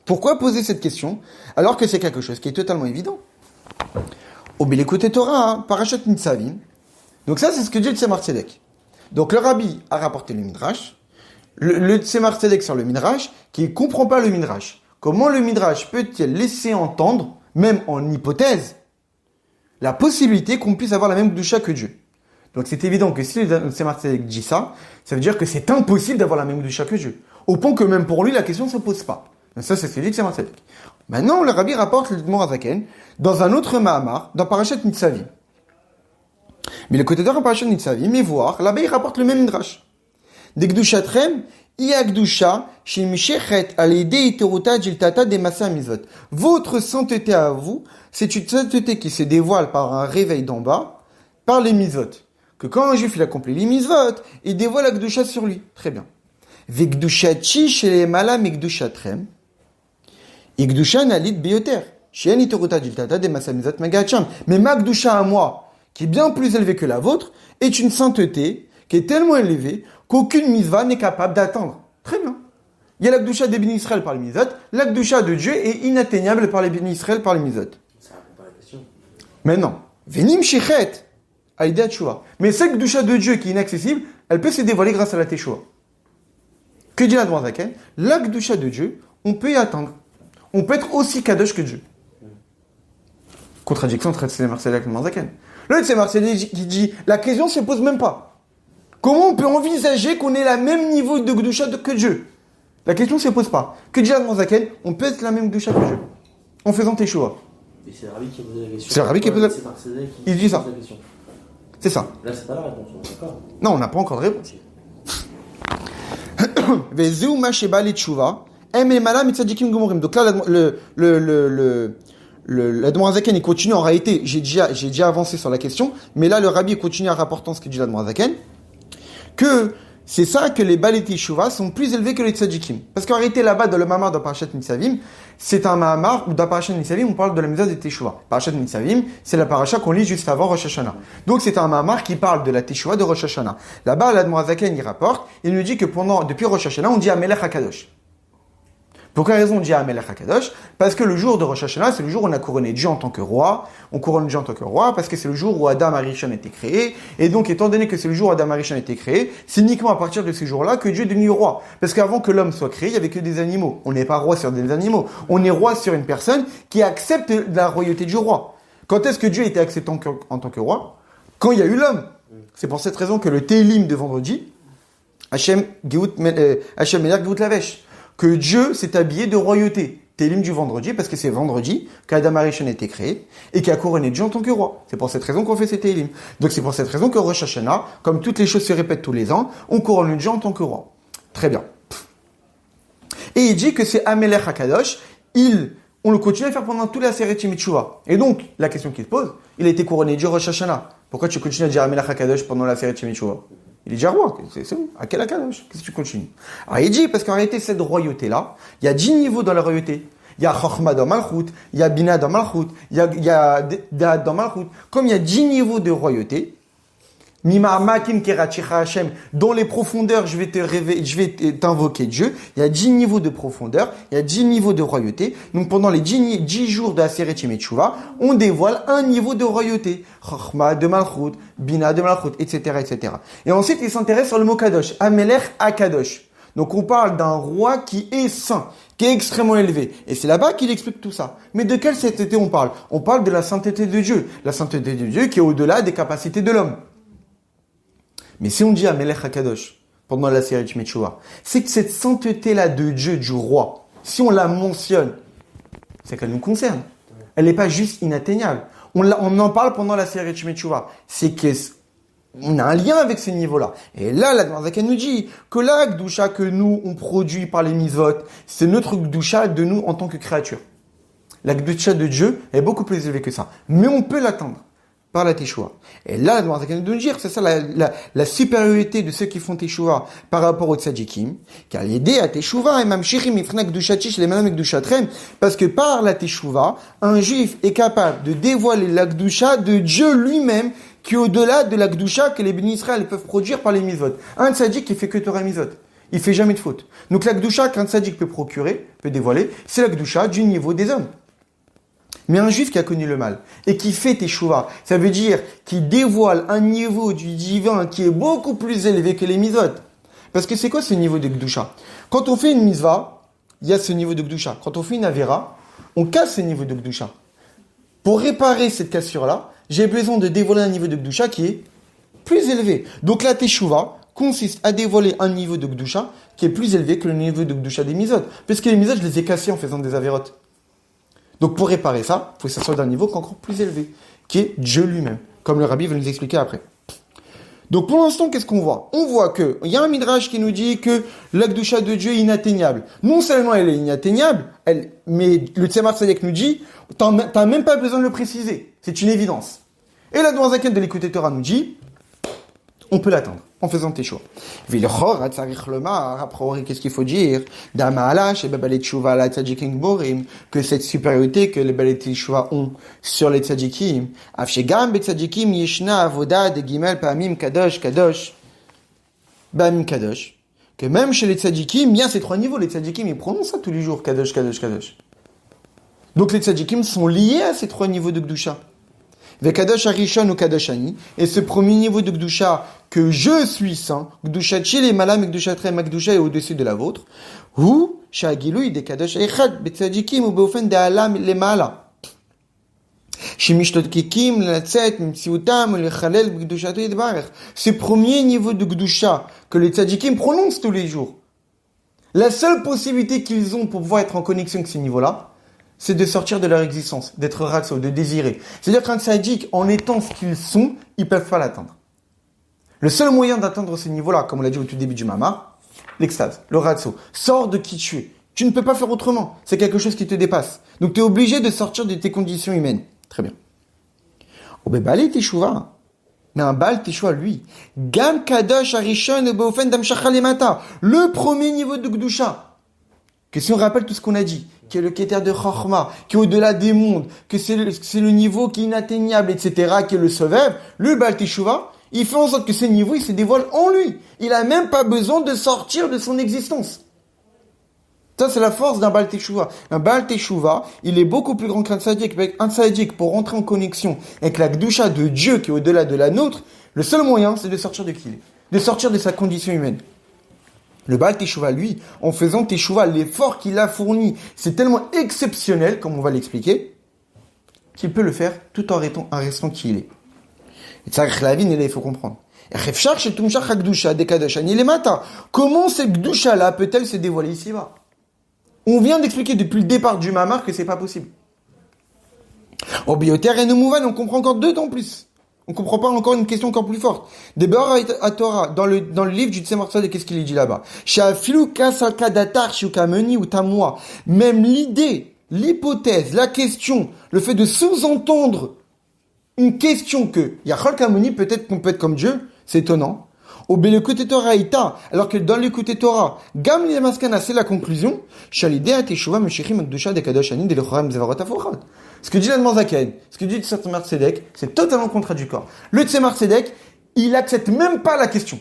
Pourquoi poser cette question alors que c'est quelque chose qui est totalement évident? Au Bélécoté Torah, hein, Parashat Nitzavim. Donc ça, c'est ce que dit le Tzemar Tzedek. Donc le Rabbi a rapporté le Midrash. Le Tzemar Tzedek sur le Midrash, qui ne comprend pas le Midrash. Comment le Midrash peut-il laisser entendre, même en hypothèse, la possibilité qu'on puisse avoir la même doucha que Dieu? Donc c'est évident que si le Tzemar Tzedek dit ça, ça veut dire que c'est impossible d'avoir la même doucha que Dieu. Au point que même pour lui, la question ne se pose pas. Donc ça, c'est ce que dit le Tzemar Tzedek. Maintenant, le Rabbi rapporte le Morazaken dans un autre Mahamar, dans Parashat Nitzavim. Mais le côté de Parashat Nitzavim, mais voir, là-bas, il rapporte le même Midrash. Des Gdushatrem, Iagdusha, Shimshechet, Alede Iteruta, Jiltata, Demasa Mizvot. Votre sainteté à vous, c'est une sainteté qui se dévoile par un réveil d'en bas, par les Mizvot. Que quand un juif il accomplit les Mizvot, il dévoile la Gdusha sur lui. Très bien. Vegdushachi, chez les Malam, Gdushatrem, Igdusha nalit bioter. Shien iteruta jiltata de masamizat magacham. Mais ma gdusha à moi, qui est bien plus élevée que la vôtre, est une sainteté qui est tellement élevée qu'aucune misva n'est capable d'atteindre. Très bien. Il y a la gdusha des bénis Israël par les mizot. La gdusha de Dieu est inatteignable par les bénis Israël par les mizot. Ça répond pas à la question. Mais non. Venim shichet. Aïda tchouva. Mais cette gdusha de Dieu qui est inaccessible, elle peut se dévoiler grâce à la teshuva. Que dit la Dmorazaken? La gdusha de Dieu, on peut y atteindre. On peut être aussi kadosh que Dieu. Contradiction entre le Tzemar Tzedek et le Morazaken. Le Tzemar Tzedek qui dit, la question ne se pose même pas. Comment on peut envisager qu'on ait le même niveau de Gdusha que Dieu? La question ne se pose pas. Que dit le Morazaken? On peut être la même Gdusha que Dieu. En faisant tes choix. Et c'est le Rabbi qui a posé la question. C'est le Rabbi qui a posé la question. Il dit ça. C'est ça. Là, c'est pas la réponse, on est d'accord. Non, on n'a pas encore de réponse. Vezeu ma sheba li tshuva. Donc là, l'Admorazaken, il continue. En réalité, j'ai déjà avancé sur la question, mais là, le Rabbi continue à rapporter ce que dit l'Admorazaken, que c'est ça que les Balei Teshuva sont plus élevés que les Tzadikim. Parce qu'en réalité, là-bas, dans le Mahamar de Parashat Nitzavim, c'est un Mahamar où dans Parashat Nitzavim, on parle de la mitzvah des Teshuva. Parashat Nitzavim, c'est la parasha qu'on lit juste avant Rosh Hashanah. Donc c'est un Mahamar qui parle de la Teshuva de Rosh Hashanah. Là-bas, l'Admorazaken, il rapporte, il nous dit que depuis Rosh Hashanah, on dit Amelech HaKadosh. Pour quelle raison on dit Amelech HaKadosh? Parce que le jour de Rosh Hashanah, c'est le jour où on a couronné Dieu en tant que roi. On couronne Dieu en tant que roi parce que c'est le jour où Adam Arishon a été créé. Et donc, étant donné que c'est le jour où Adam Arishon a été créé, c'est uniquement à partir de ce jour-là que Dieu est devenu roi. Parce qu'avant que l'homme soit créé, il n'y avait que des animaux. On n'est pas roi sur des animaux. On est roi sur une personne qui accepte la royauté du roi. Quand est-ce que Dieu a été accepté en tant que roi? Quand il y a eu l'homme. C'est pour cette raison que le Télim de vendredi, Hachem Meler Geout Lavesh, que Dieu s'est habillé de royauté. Télim du vendredi, parce que c'est vendredi qu'Adam Arishon a été créé et qui a couronné Dieu en tant que roi. C'est pour cette raison qu'on fait ces Télim. Donc c'est pour cette raison que Rosh Hashanah, comme toutes les choses se répètent tous les ans, on couronne Dieu en tant que roi. Très bien. Et il dit que c'est Amelech HaKadosh, on le continue à faire pendant toute la série Timichouva. Et donc, la question qui se pose, il a été couronné Dieu Rosh Hashanah. Pourquoi tu continues à dire Amelech HaKadosh pendant la série Timichouva? Il est déjà roi, c'est bon. À quel Akadosh? Qu'est-ce que tu continues? Alors il dit, parce qu'en réalité, cette royauté-là, il y a 10 niveaux dans la royauté. Il y a Chochma dans Malchut, il y a Bina dans Malchut, il y a Da'at dans Malchut. Comme il y a 10 niveaux de royauté, Mima Makim Kerachicha Hashem, dans les profondeurs, je vais t'invoquer Dieu. Il y a 10 niveaux de profondeur, il y a 10 niveaux de royauté. Donc pendant les 10 jours de la série Timichouva, on dévoile un niveau de royauté. Chochma de Malchut, Bina de Malchut, etc., etc. Et ensuite, il s'intéresse sur le mot Kadosh, Amelech HaKadosh. Donc on parle d'un roi qui est saint, qui est extrêmement élevé. Et c'est là-bas qu'il explique tout ça. Mais de quelle sainteté on parle? On parle de la sainteté de Dieu. La sainteté de Dieu qui est au-delà des capacités de l'homme. Mais si on dit Amelech HaKadosh pendant la série Timichouva, c'est que cette sainteté-là de Dieu, du roi, si on la mentionne, c'est qu'elle nous concerne. Elle n'est pas juste inatteignable. On en parle pendant la série de Shemei Teshuvah. C'est qu'on a un lien avec ce niveau-là. Et là, la Zaken nous dit que la Gdusha que nous, on produit par les mitzvot, c'est notre Gdusha de nous en tant que créature. La Gdusha de Dieu est beaucoup plus élevée que ça. Mais on peut l'atteindre par la Teshuvah. Et là, la Zaken nous dit, c'est ça la supériorité de ceux qui font Teshuvah par rapport aux Tzadikim, car l'idée à Teshuvah, et même Shirim, Ifna Gdushatish, les Manam Gdushatrem, parce que par la Teshuvah, un juif est capable de dévoiler la Gdusha de Dieu lui-même, qui est au-delà de la Gdusha que les bénis Israël peuvent produire par les mitzvot. Un tzadik qui fait que Torah mitzvot. Il fait jamais de faute. Donc la Gdusha qu'un tzadik peut procurer, peut dévoiler, c'est la Gdusha du niveau des hommes. Mais un juif qui a connu le mal et qui fait Teshuvah, ça veut dire qu'il dévoile un niveau du divin qui est beaucoup plus élevé que les mitzvot. Parce que c'est quoi ce niveau de Gdusha? Quand on fait une mitzvah, il y a ce niveau de Gdusha. Quand on fait une avera, on casse ce niveau de Gdusha. Pour réparer cette cassure-là, j'ai besoin de dévoiler un niveau de Gdusha qui est plus élevé. Donc la Teshuvah consiste à dévoiler un niveau de Gdusha qui est plus élevé que le niveau de Gdusha des mitzvot. Parce que les mitzvot, je les ai cassés en faisant des avérotes. Donc pour réparer ça, il faut que ça soit d'un niveau encore plus élevé, qui est Dieu lui-même, comme le Rabbi va nous expliquer après. Donc pour l'instant, qu'est-ce qu'on voit? On voit qu'il y a un midrash qui nous dit que la Gdusha de Dieu est inatteignable. Non seulement elle est inatteignable, mais le Tzemar Tzedek nous dit, t'as même pas besoin de le préciser, c'est une évidence. Et la Zaken de l'écouter Torah nous dit, on peut l'atteindre en faisant tes choix. Qu'est-ce qu'il faut dire? Que cette supériorité que les Balei Teshuvah ont sur les tzadikim, que même chez les tzadikim, il y a ces trois niveaux. Les tzadikim, ils prononcent ça tous les jours, kadosh, kadosh, kadosh. Donc les tzadikim sont liés à ces trois niveaux de Gdusha. Vekadosh Arishon ou Kadosh Ani, et ce premier niveau de Gdusha, que je suis saint, Gdusha Tchil et Malam et Gdusha Trem, Gdusha est au-dessus de la vôtre, ou, Shagilui de Kadosh Echad, Betzadikim ou Beofen de Alam le Mala. Shemishtokikim, Latzet, Mtsiutam, le Chalel, Gdusha Yedbarech. Ce premier niveau de Gdusha, que les tzadikim prononcent tous les jours. La seule possibilité qu'ils ont pour pouvoir être en connexion avec ces niveaux-là, c'est de sortir de leur existence, d'être ratso, de désirer. C'est-à-dire qu'un tzaddik, en étant ce qu'ils sont, ils peuvent pas l'atteindre. Le seul moyen d'atteindre ce niveau-là, comme on l'a dit au tout début du mamar, l'extase, le ratso, sors de qui tu es. Tu ne peux pas faire autrement. C'est quelque chose qui te dépasse. Donc tu es obligé de sortir de tes conditions humaines. Très bien. Au Balei Teshuvah, mais un Baal Teshuvah, lui, Gam Kadosh Arishon Beofen Dam Shachalemata, le premier niveau de Gdusha. Que si on rappelle tout ce qu'on a dit, qui est le Keter de Chochma, qui est au-delà des mondes, que c'est le niveau qui est inatteignable, etc., qui est le Sovev, le Baal Teshuvah, il fait en sorte que ce niveau, il se dévoile en lui. Il a même pas besoin de sortir de son existence. Ça, c'est la force d'un Baal Teshuvah. Un Baal Teshuvah, il est beaucoup plus grand qu'un tzaddik. Un tzaddik, pour rentrer en connexion avec la Gdusha de Dieu qui est au-delà de la nôtre, le seul moyen, c'est de sortir de qui il est. De sortir de sa condition humaine. Le Baal Teshuvah, lui, en faisant Teshuvah, l'effort qu'il a fourni, c'est tellement exceptionnel, comme on va l'expliquer, qu'il peut le faire tout en restant qui il est. Et ça, il faut comprendre. Comment cette Gdusha-là peut-elle se dévoiler ici-bas? On vient d'expliquer depuis le départ du mamar que c'est pas possible. Au bioter et Mouvan, on comprend encore deux temps plus. On comprend pas encore une question encore plus forte. D'abord à Torah, dans le livre du Tzemar Tzedek, qu'est-ce qu'il dit là-bas? Même l'idée, l'hypothèse, la question, le fait de sous-entendre une question que Yachol Kamoni, peut-être qu'on peut être comme Dieu, c'est étonnant. Au Belekute Torah Ita, alors que dans l'écoute Torah, Gam Maskana, c'est la conclusion. Shalidea Teshuvah Meshichim Akdusha de Kadosh Anin de Lechoram Zevarot Afochat. Ce que dit la Zaken, ce que dit le Tzemar Tzedek, c'est totalement contradictoire. Le Tzemar Tzedek, il accepte même pas la question.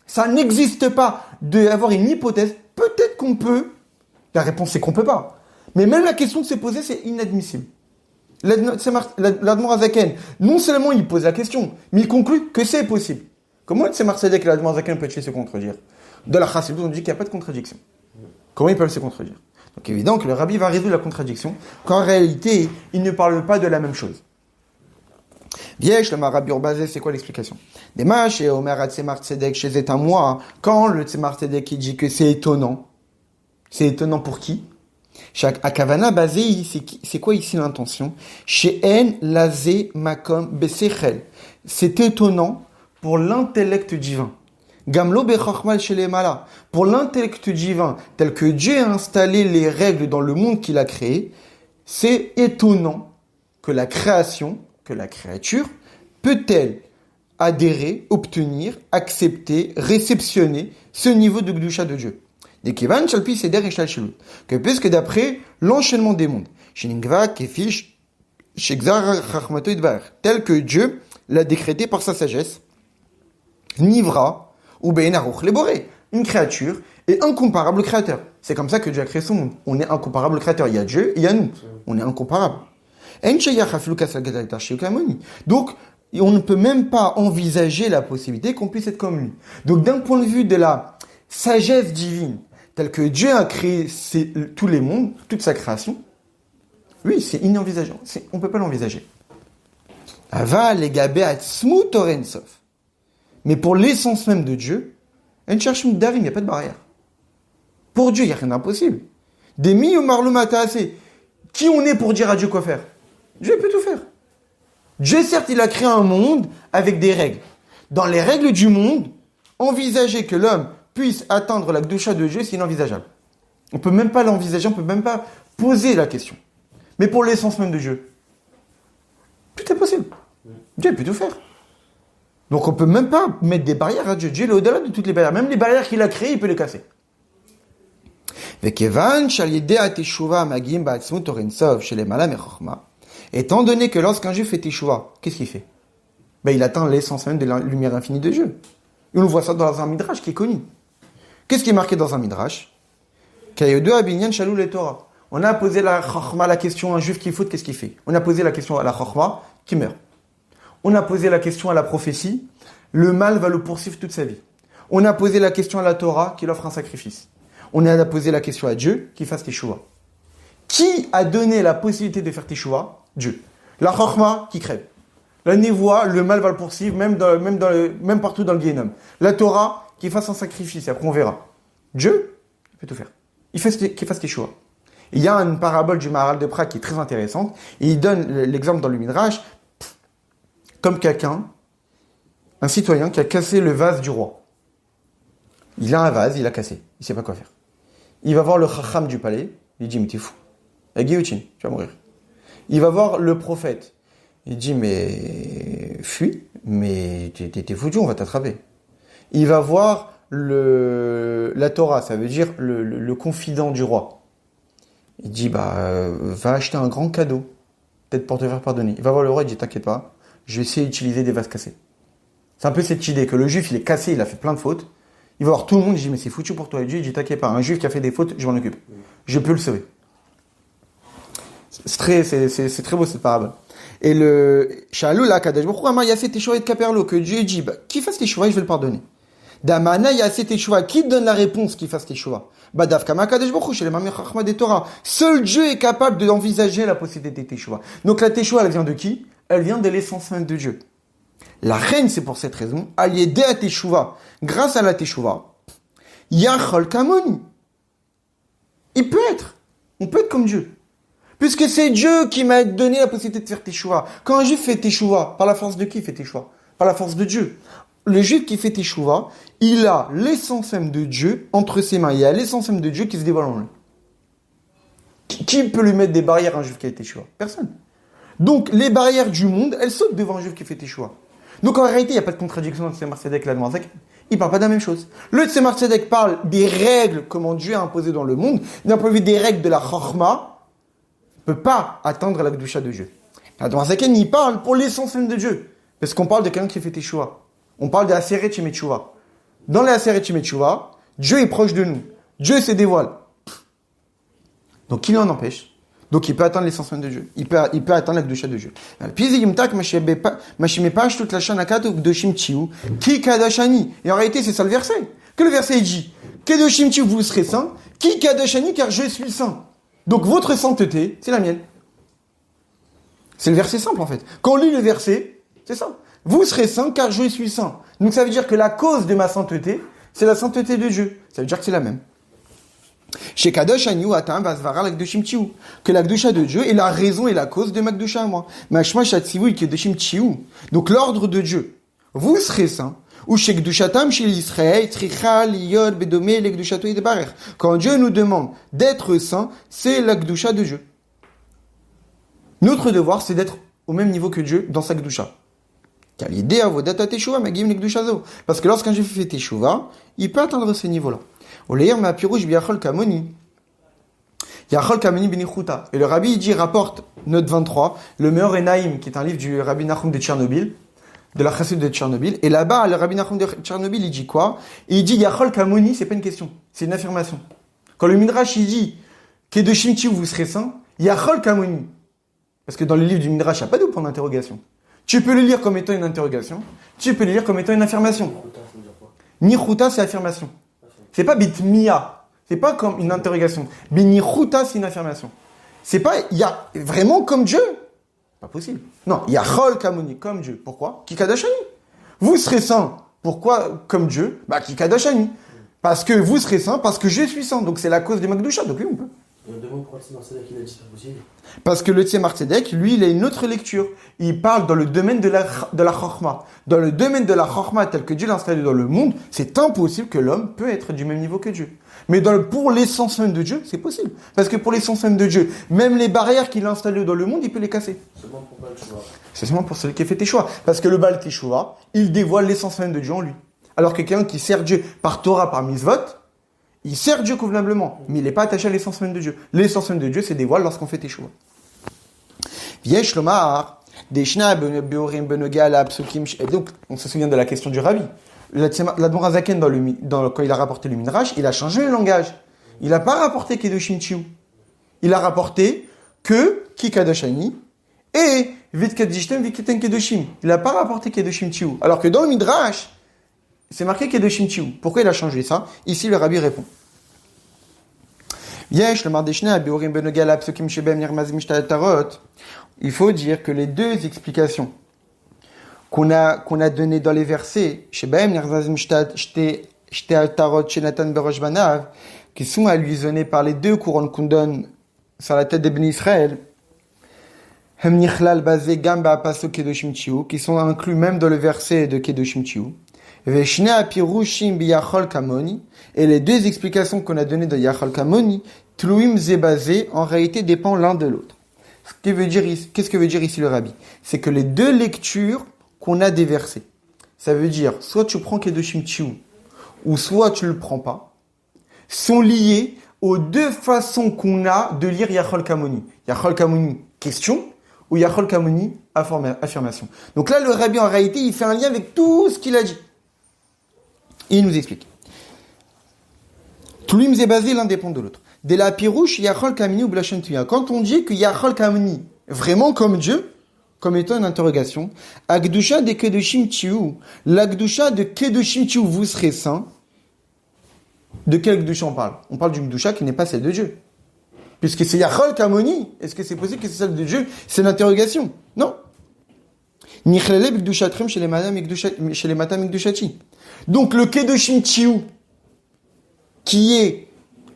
Ça n'existe pas d'avoir une hypothèse. Peut-être qu'on peut. La réponse c'est qu'on peut pas. Mais même la question de se poser, c'est inadmissible. L'Admor Zaken, non seulement il pose la question, mais il conclut que c'est possible. Comment le Tzemar Tzedek et l'Admor Zaken peuvent se contredire? Dans la Chassidut, on dit qu'il n'y a pas de contradiction. Comment ils peuvent se contredire? Donc évidemment que le Rabbi va résoudre la contradiction, qu'en réalité, il ne parle pas de la même chose. Viesh, le Rabbi Urbazé, c'est quoi l'explication? Demash et Omer à Tzemar Tzedek chez Etamoi, quand le Tzemar Tzedek il dit que c'est étonnant pour qui? Chaque akavana basé, c'est quoi ici l'intention? She'en lazé makom besechel. C'est étonnant pour l'intellect divin. Gamlo bechachmal shelemala. Pour l'intellect divin, tel que Dieu a installé les règles dans le monde qu'il a créé, c'est étonnant que la création, que la créature, peut-elle adhérer, obtenir, accepter, réceptionner ce niveau de Gdusha de Dieu. Que puisque d'après l'enchaînement des mondes, tel que Dieu l'a décrété par sa sagesse, Nivra ou Be'enaruch Leboré, une créature est incomparable au créateur. C'est comme ça que Dieu a créé son monde. On est incomparable au créateur. Il y a Dieu et il y a nous. On est incomparable. Donc, on ne peut même pas envisager la possibilité qu'on puisse être comme lui. Donc, d'un point de vue de la sagesse divine, telle que Dieu a créé tous les mondes, toute sa création, oui, c'est inenvisageable. On ne peut pas l'envisager. Mais pour l'essence même de Dieu, il n'y a pas de barrière. Pour Dieu, il n'y a rien d'impossible. Des qui on est pour dire à Dieu quoi faire? Dieu peut tout faire. Dieu, certes, il a créé un monde avec des règles. Dans les règles du monde, envisager que l'homme puisse atteindre la Gdusha de Dieu, c'est inenvisageable. On ne peut même pas l'envisager, on ne peut même pas poser la question. Mais pour l'essence même de Dieu, tout est possible. Dieu peut tout faire. Donc on ne peut même pas mettre des barrières à Dieu. Dieu est au-delà de toutes les barrières. Même les barrières qu'il a créées, il peut les casser. Étant donné que lorsqu'un juif fait teshuva, qu'est-ce qu'il fait? Il atteint l'essence même de la lumière infinie de Dieu. Et on voit ça dans un midrash qui est connu. Qu'est-ce qui est marqué dans un midrash? On a posé la question à un juif qui faute, qu'est-ce qu'il fait? On a posé la question à la chachma, qui meurt. On a posé la question à la prophétie, le mal va le poursuivre toute sa vie. On a posé la question à la Torah, qui offre un sacrifice. On a posé la question à Dieu, qui fasse teshuva. Qui a donné la possibilité de faire teshuva? Dieu. La chachma, qui crève. La névoie, le mal va le poursuivre, même partout dans le Guéhennom. La Torah, qui fasse un sacrifice, et après on verra. Dieu, il peut tout faire. Qu'il fasse teshuva. Il y a une parabole du Maharal de Prague qui est très intéressante, et il donne l'exemple dans le Midrash, comme quelqu'un, un citoyen qui a cassé le vase du roi. Il a un vase, il a cassé, il ne sait pas quoi faire. Il va voir le chacham du palais, il dit, mais t'es fou. La guillotine, tu vas mourir. Il va voir le prophète. Il dit, mais fuis, mais t'es foutu, on va t'attraper. Il va voir la Torah, ça veut dire le confident du roi. Il dit, va acheter un grand cadeau, peut-être pour te faire pardonner. Il va voir le roi, il dit, t'inquiète pas, je vais essayer d'utiliser des vases cassés. C'est un peu cette idée que le juif, il est cassé, il a fait plein de fautes. Il va voir tout le monde, il dit, mais c'est foutu pour toi. Et Dieu, il dit, t'inquiète pas, un juif qui a fait des fautes, je m'en occupe. Je peux le sauver. C'est très beau cette parabole. Et le Shalou la Kadesh Baruch Hu Amar Yaseh Teshuva et Kaperlo, que Dieu dit, qui fasse teshuva, je vais le pardonner. Damana Yaseh Teshuva, qui donne la réponse qui fasse teshuva? Badav Kama Kadesh Baruch Hu chez les Mamir Chachma des Torah. Seul Dieu est capable d'envisager la possibilité de teshuva. Donc la teshuva, elle vient de qui? Elle vient de l'essence même de Dieu. La reine, c'est pour cette raison, alliée à teshuva, grâce à la teshuva, Yachol Kamoni. On peut être comme Dieu. Puisque c'est Dieu qui m'a donné la possibilité de faire teshuva. Quand un juif fait teshuva, par la force de qui il fait teshuva? Par la force de Dieu. Le juif qui fait teshuva, il a l'essence même de Dieu entre ses mains. Il y a l'essence même de Dieu qui se dévoile en lui. Qui peut lui mettre des barrières à un juif qui fait teshuva? Personne. Donc, les barrières du monde, elles sautent devant un juif qui fait teshuva. Donc, en réalité, il n'y a pas de contradiction entre Tzemar Tzedek et l'Admorazak. Ils ne parlent pas de la même chose. Le Tzemar Tzedek parle des règles, comment Dieu a imposées dans le monde. D'un point de vue des règles de la Chorma, ne peut pas atteindre la Gdusha de Dieu. L'Admorazak, il parle pour l'essence même de Dieu. Parce qu'on parle de quelqu'un qui fait teshuva. On parle de Aseret Shemetchuva. Dans les Aseret Shemetchuva, Dieu est proche de nous. Dieu se dévoile. Donc, qui l'en empêche? Donc, il peut atteindre l'essence même de Dieu. Il peut atteindre la Gdusha de Dieu. Et en réalité, c'est ça le verset. Que le verset dit, Kedoshim Tchiou, vous serez saints. Ki Kadoshani, car je suis saint. Donc, votre sainteté, c'est la mienne. C'est le verset simple, en fait. Quand on lit le verset, c'est ça. Vous serez saints, car je suis saint. Donc, ça veut dire que la cause de ma sainteté, c'est la sainteté de Dieu. Ça veut dire que c'est la même. Chez Kadosh Ani ou Atam Vasvara l'Akdushim Tiou. Que l'Akdusha de Dieu est la raison et la cause de Makdusha à moi. Mashma Shatsivu Kedoshim Tiou. Donc l'ordre de Dieu. Vous serez saints. Ou chez Kdushatam chez Israël, Tricha, Liyod, Bedome, l'Akdushato Yidbarer. Quand Dieu nous demande d'être saints, c'est l'Akdusha de Dieu. Notre devoir, c'est d'être au même niveau que Dieu dans sa Kdusha. Car l'idée à Vodata Teshuva, Magim l'Akdushazo. Parce que lorsqu'un juif fait Teshuva, il peut atteindre ces niveaux-là. Oleir ma pirouche biachol kamoni. Yachol kamoni benichuta. Et le rabbi, il dit, rapporte, note 23, le Meor Enaim, qui est un livre du rabbi Nachum de Tchernobyl, de la chassid de Tchernobyl. Et là-bas, le rabbi Nachum de Tchernobyl, il dit quoi? Il dit, Yachol kamoni, c'est pas une question, c'est une affirmation. Quand le Midrash, il dit, Kedoshim Tiou, vous serez saints, Yachol kamoni. Parce que dans le livre du Midrash, il n'y a pas de point d'interrogation. Tu peux le lire comme étant une interrogation, tu peux le lire comme étant une affirmation. Nichuta, c'est affirmation. C'est pas bitmia. C'est pas comme une interrogation. Binichuta, c'est une affirmation. C'est pas, il y a vraiment comme Dieu. Pas possible. Non, il y a chol kamoni, comme Dieu. Pourquoi? Kikadashani. Vous serez saints. Pourquoi comme Dieu? Kikadashani. Parce que vous serez saints, parce que je suis saint. Donc c'est la cause des Makdusha. Donc oui, on peut. Parce que le Tzemar Tzedek, lui, il a une autre lecture. Il parle dans le domaine de la Chorma. Dans le domaine de la Chorma, tel que Dieu l'a installé dans le monde, c'est impossible que l'homme peut être du même niveau que Dieu. Mais pour l'essence même de Dieu, c'est possible. Parce que pour l'essence même de Dieu, même les barrières qu'il a installées dans le monde, il peut les casser. C'est seulement pour celui qui a fait Teshuvah. Parce que le Baal Teshuvah, il dévoile l'essence même de Dieu en lui. Alors que quelqu'un qui sert Dieu par Torah, par Mitzvot, il sert Dieu convenablement, mais il n'est pas attaché à l'essence même de Dieu. L'essence même de Dieu se dévoile lorsqu'on fait Teshuvah. Yesh lomar, deshna beorim benoga la psukim. Donc, on se souvient de la question du Rabbi. L'Admor Hazaken, quand il a rapporté le Midrash, il a changé le langage. Il n'a pas rapporté Kedoshim Tiou. Il a rapporté que Kikadoshani et Vitkadishtem Vikiten Kedoshim. Il n'a pas rapporté Kedoshim Tiou. Alors que dans le Midrash, c'est marqué Kedoshim Tiou. Pourquoi il a changé ça? Ici, le Rabbi répond. Il faut dire que les deux explications qu'on a données dans les versets, qui sont allusionnées par les deux couronnes qu'on donne sur la tête des Béni Israël, qui sont inclus même dans le verset de Kedoshim Tiou, et les deux explications qu'on a données dans Yachol Kamoni, Tluim Zebazé, en réalité dépend l'un de l'autre. Qu'est-ce que veut dire ici le Rabbi? C'est que les deux lectures qu'on a des versets, ça veut dire soit tu prends Kedoshim Tiou, ou soit tu le prends pas, sont liées aux deux façons qu'on a de lire Yachol Kamoni. Yachol Kamoni, question, ou Yachol Kamoni, affirmation. Donc là, le Rabbi, en réalité, il fait un lien avec tout ce qu'il a dit. Et il nous explique. Tluim Zebazé, l'un dépend de l'autre. De la pirouche, Yachol Kamoni ou Blachem Tuya. Quand on dit que Yachol Kamoni, vraiment comme Dieu, comme étant une interrogation, Akdusha de Kedoshim Tiou, l'Akdusha de Kedoshim Tiou, vous serez saint. De quel Akdusha on parle? On parle d'une Akdusha qui n'est pas celle de Dieu. Puisque c'est Yachol Kamoni, est-ce que c'est possible que c'est celle de Dieu? C'est l'interrogation. Non. Nichlele B'Kdushatrem chez les Matam Ikdushati. Donc le Kedoshim Tiou, qui est,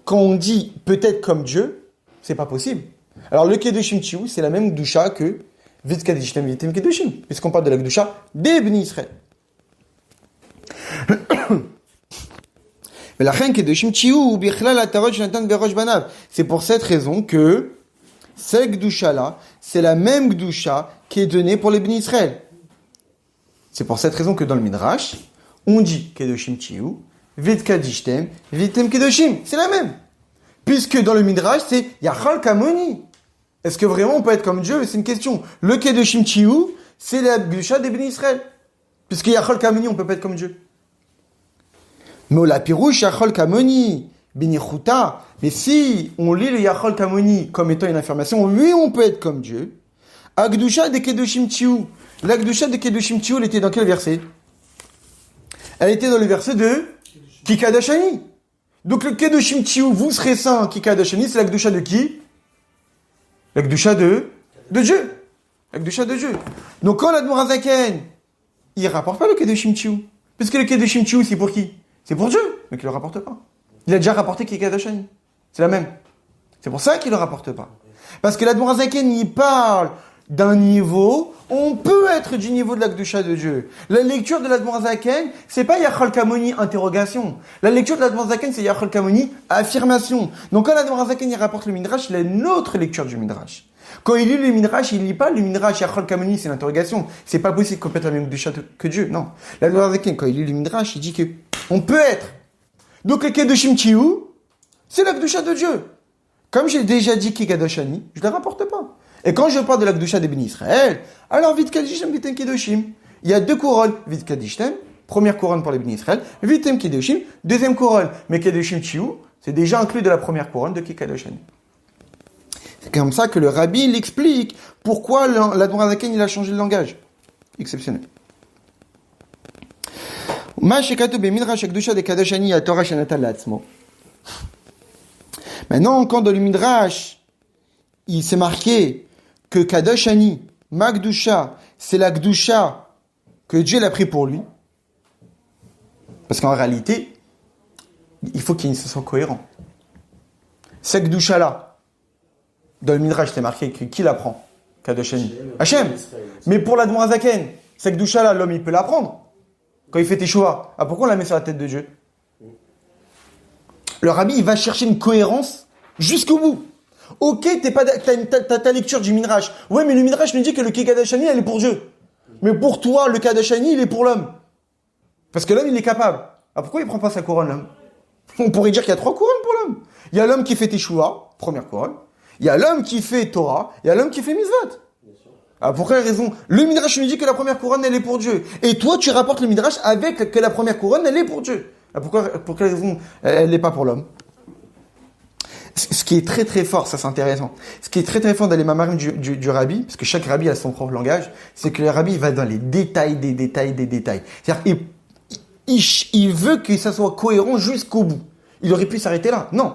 quand on dit peut-être comme Dieu, c'est pas possible. Alors le Kedoshim Tiou, c'est la même Kdusha que Vitkadishtem Vitem Kedoshim, puisqu'on parle de la Kdusha des Bnei Israël. C'est pour cette raison que cette Kdusha-là, c'est la même Kdusha qui est donnée pour les Bnei Israël. C'est pour cette raison que dans le Midrash, on dit Kedoshim Tiou, Vitkadishtem, Vitem Kedoshim. C'est la même. Puisque dans le Midrash, c'est Yachol Kamoni. Est-ce que vraiment on peut être comme Dieu? C'est une question. Le Kedoshim Tiou, c'est la Kdusha des Bnei Israël. Puisque Yachol Kamoni, on peut pas être comme Dieu. Mais la pirouche Yachol Kamoni, Benichuta. Mais si on lit le Yachol Kamoni comme étant une affirmation, oui, on peut être comme Dieu. Akdusha de Kedoshim Tiou. La Kdusha de Kedoshim Tiou, elle était dans quel verset? Elle était dans le verset de Kikadashani. Donc le Kedoshim Tiou, vous serez saint, Kikadashani, c'est la Kdusha de qui? La Kdusha de Dieu. La Kdusha de Dieu. Donc quand l'Admor Hazaken, il rapporte pas le Kedoshim Tiou. Parce que le Kedoshim Tiou, c'est pour qui? C'est pour Dieu. Donc il le rapporte pas. Il a déjà rapporté Kikadashani. C'est la même. C'est pour ça qu'il ne le rapporte pas. Parce que l'Admorazaken, il parle d'un niveau, on peut être du niveau de la Kedusha de Dieu. La lecture de l'Admorazaken, c'est pas Yachol Kamoni interrogation. La lecture de l'Admorazaken, c'est Yachol Kamoni affirmation. Donc quand l'Admorazaken, il rapporte le Midrash, il a une autre lecture du Midrash. Quand il lit le Midrash, il lit pas le Midrash Yachol Kamoni, c'est l'interrogation. C'est pas possible qu'on peut être la même Kedusha que Dieu. Non. L'Admorazaken, quand il lit le Midrash, il dit que on peut être. Donc le Kedoshim Tiou, c'est la Kedusha de Dieu. Comme j'ai déjà dit Kikadoshani, je ne la rapporte pas. Et quand je parle de la Kedusha des Béni Israël, alors Vit Kadishtem, Vitem Kedoshim. Il y a deux couronnes, Vit Kadishtem, première couronne pour les Béni Israël, Vitem Kedoshim, deuxième couronne. Mais Kedoshim Tiou, c'est déjà inclus de la première couronne de Kikadoshani. C'est comme ça que le Rabbi l'explique pourquoi l'Admorazaken il a changé de langage. Exceptionnel. Ma shekatu be midrash Kedusha de Kadoshani à Torah shenatal la'atzmo. Maintenant, quand dans le Midrash, il s'est marqué que Kadoshani, Magdusha, c'est la Gdusha que Dieu l'a pris pour lui. Parce qu'en réalité, il faut qu'il soit cohérent. Cette Gdusha-là, dans le Midrash, c'est marqué que qui la prend? Kadoshani. Hachem. Mais pour l'Admorazaken, cette Gdusha-là, l'homme, il peut la prendre. Quand il fait Teshuva. Ah, pourquoi on la met sur la tête de Dieu? Le Rabbi, il va chercher une cohérence jusqu'au bout. Ok, t'as ta lecture du Midrash. Ouais, mais le Midrash nous dit que le Kikadashani, elle est pour Dieu. Mais pour toi, le Kadashani, il est pour l'homme. Parce que l'homme, il est capable. Ah, pourquoi il prend pas sa couronne, l'homme? On pourrait dire qu'il y a 3 couronnes pour l'homme. Il y a l'homme qui fait Teshuva, première couronne. Il y a l'homme qui fait Torah. Il y a l'homme qui fait Mitzvot. Ah, pour quelle raison? Le Midrash nous dit que la première couronne, elle est pour Dieu. Et toi, tu rapportes le Midrash avec que la première couronne, elle est pour Dieu. Ah, pour quelle raison elle n'est pas pour l'homme? Ce qui est très très fort, ça c'est intéressant. Ce qui est très très fort dans les mamarim du rabbi, parce que chaque rabbi a son propre langage, c'est que le rabbi va dans les détails des détails des détails. C'est-à-dire, il veut que ça soit cohérent jusqu'au bout. Il aurait pu s'arrêter là. Non.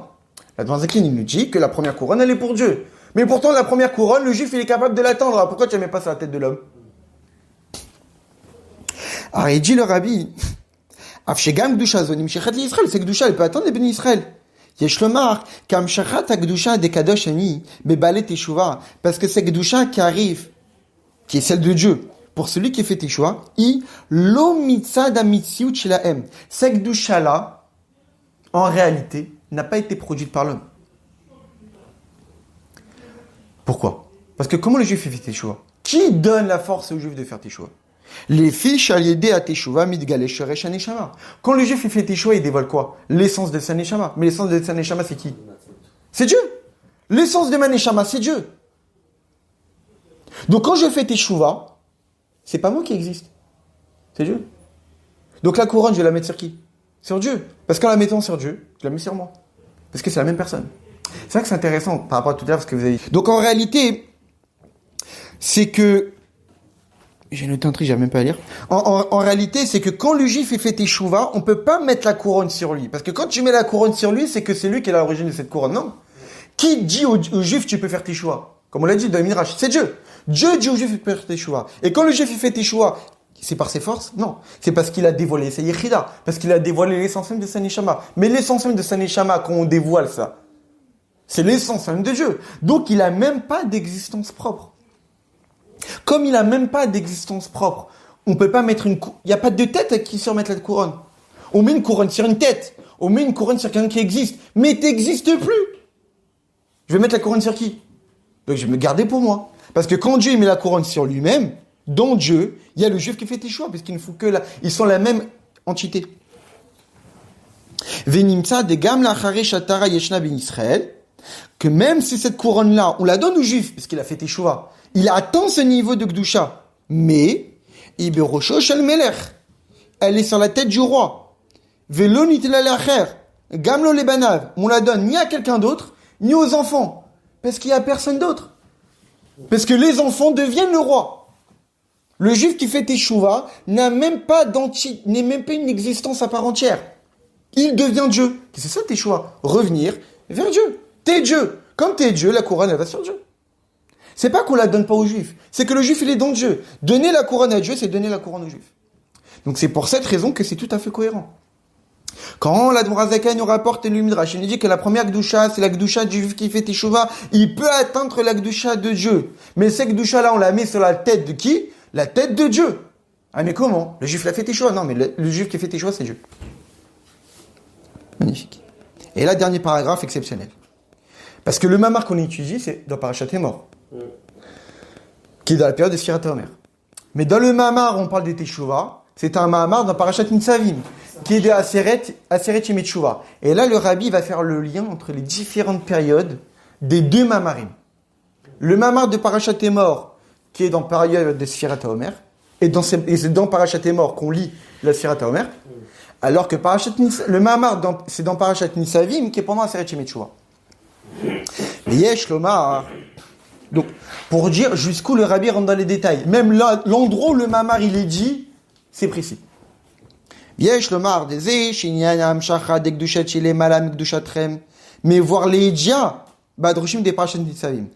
La Dvanzakin, il nous dit que la première couronne, elle est pour Dieu. Mais pourtant, la première couronne, le juif, il est capable de l'attendre. Alors, pourquoi tu ne la mets pas sur la tête de l'homme? Alors, il dit le rabbi, Afshegam Gdusha Zonim Shechat Israël, c'est Gdusha, elle peut attendre les bénis Israël. Yesh lomar, Kam Shechat Gdusha de Kadoshani, Bebale Teshuva, parce que c'est Gdusha qui arrive, qui est celle de Dieu. Pour celui qui fait Teshuva, lo mitzad amitziut shelahem. Cette Gdusha-là, en réalité, n'a pas été produite par l'homme. Pourquoi? Parce que comment le juif fait Teshuva? Qui donne la force aux juifs de faire Teshuva? Les fiches à l'aider à Teshuva midgale sheresh haneshama. Quand le juif fait Teshuva, il dévoile quoi? L'essence de sa neshama. Mais l'essence de sa neshama, c'est qui? C'est Dieu. L'essence de ma neshama, c'est Dieu. Donc quand je fais Teshuva, c'est pas moi qui existe. C'est Dieu. Donc la couronne, je vais la mettre sur qui? Sur Dieu. Parce qu'en la mettant sur Dieu, je la mets sur moi. Parce que c'est la même personne. C'est vrai que c'est intéressant par rapport à tout à l'heure ce que vous avez dit. Donc en réalité, c'est que... J'ai noté un truc, j'arrive même pas à lire. En réalité, c'est que quand le juif fait Teshuva, on peut pas mettre la couronne sur lui. Parce que quand tu mets la couronne sur lui, c'est que c'est lui qui est à l'origine de cette couronne. Non. Qui dit au juif tu peux faire Teshuva? Comme on l'a dit dans le Midrash, c'est Dieu. Dieu dit au juif tu peux faire Teshuva. Et quand le juif fait Teshuva, c'est par ses forces? Non. C'est parce qu'il a dévoilé sa Yechida. Parce qu'il a dévoilé l'essence même de sa Neshama. Mais l'essence même de sa Neshama, quand on dévoile ça, c'est l'essence même de Dieu. Donc il a même pas d'existence propre. Comme il a même pas d'existence propre, on peut pas mettre il n'y a pas de tête à qui surmettre la couronne. On met une couronne sur une tête. On met une couronne sur quelqu'un qui existe. Mais t'existes plus. Je vais mettre la couronne sur qui? Donc je vais me garder pour moi. Parce que quand Dieu il met la couronne sur lui-même, dans Dieu, il y a le juif qui fait Teshuva, parce qu'il ne faut que là. Ils sont la même entité. Venimtsa de gam lachare shatara yeshna ben Israël, que même si cette couronne-là, on la donne au juif, parce qu'il a fait Teshuva, il atteint ce niveau de Gdusha. Mais, Iberosho shel melech, elle est sur la tête du roi. Velo nitla lacher, gamlo lebanav, on la donne ni à quelqu'un d'autre, ni aux enfants. Parce qu'il n'y a personne d'autre. Parce que les enfants deviennent le roi. Le juif qui fait Teshuva n'est même pas une existence à part entière. Il devient Dieu. C'est ça Teshuva. Revenir vers Dieu. T'es Dieu. Comme t'es Dieu, la couronne, elle va sur Dieu. C'est pas qu'on la donne pas aux juifs. C'est que le juif, il est dans Dieu. Donner la couronne à Dieu, c'est donner la couronne aux juifs. Donc c'est pour cette raison que c'est tout à fait cohérent. Quand l'Admorazaken nous rapporte le Midrash, il nous dit que la première Gdusha, c'est la Gdusha du juif qui fait Teshuvah, il peut atteindre la Gdusha de Dieu. Mais cette Gdusha-là, on l'a mis sur la tête de qui? La tête de Dieu. Ah, mais comment? Le juif l'a fait Teshuvah? Non, mais le juif qui fait Teshuvah, c'est Dieu. Magnifique. Et là, dernier paragraphe exceptionnel. Parce que le mamar qu'on étudie, c'est dans Parashat Emor, qui est dans la période de Sfirat HaOmer. Mais dans le mamar, on parle des Teshuvah, c'est un mamar dans Parashat Nitzavim, qui est de Aseret Yemei Teshuvah. Et là, le rabbi va faire le lien entre les différentes périodes des deux mamarim. Le mamar de Parashat Emor, qui est dans la période de Sfirat HaOmer, et c'est dans Parashat Emor qu'on lit la Sfirat HaOmer, alors que le mamar, c'est dans Parashat Nitzavim, qui est pendant Aseret Yemei Teshuvah. Mais Yesh Lomar. Donc, pour dire jusqu'où le rabbi rentre dans les détails. Même là, l'endroit où le mamar il est dit, c'est précis. Yesh Lomar Deze, Shinyanam Shacha Dekdushat Chile Malam Kdushatrem. Mais voir les Edia, Badrushim des Parashat Nitzavim.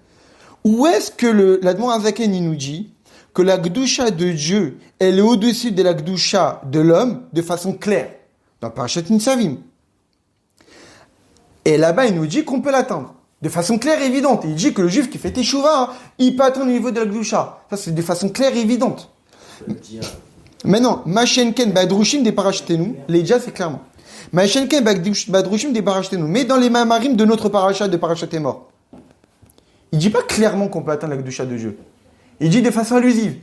Où est-ce que l'Admorazaken il nous dit que la Gdusha de Dieu, elle est au-dessus de la Gdusha de l'homme de façon claire, dans Parashat Nitzavim. Et là-bas, il nous dit qu'on peut l'atteindre. De façon claire et évidente. Il dit que le juif qui fait Teshuvah, il peut atteindre le niveau de la Gdusha. Ça, c'est de façon claire et évidente. Maintenant, Machenken Badrushim des Parashatenu, les Dja, c'est clairement. Machenken Badrushim des Parashatenu, mais dans les mamarim de notre parachat de Parashat Emor. Il dit pas clairement qu'on peut atteindre la Gdusha de Dieu. Il dit de façon allusive.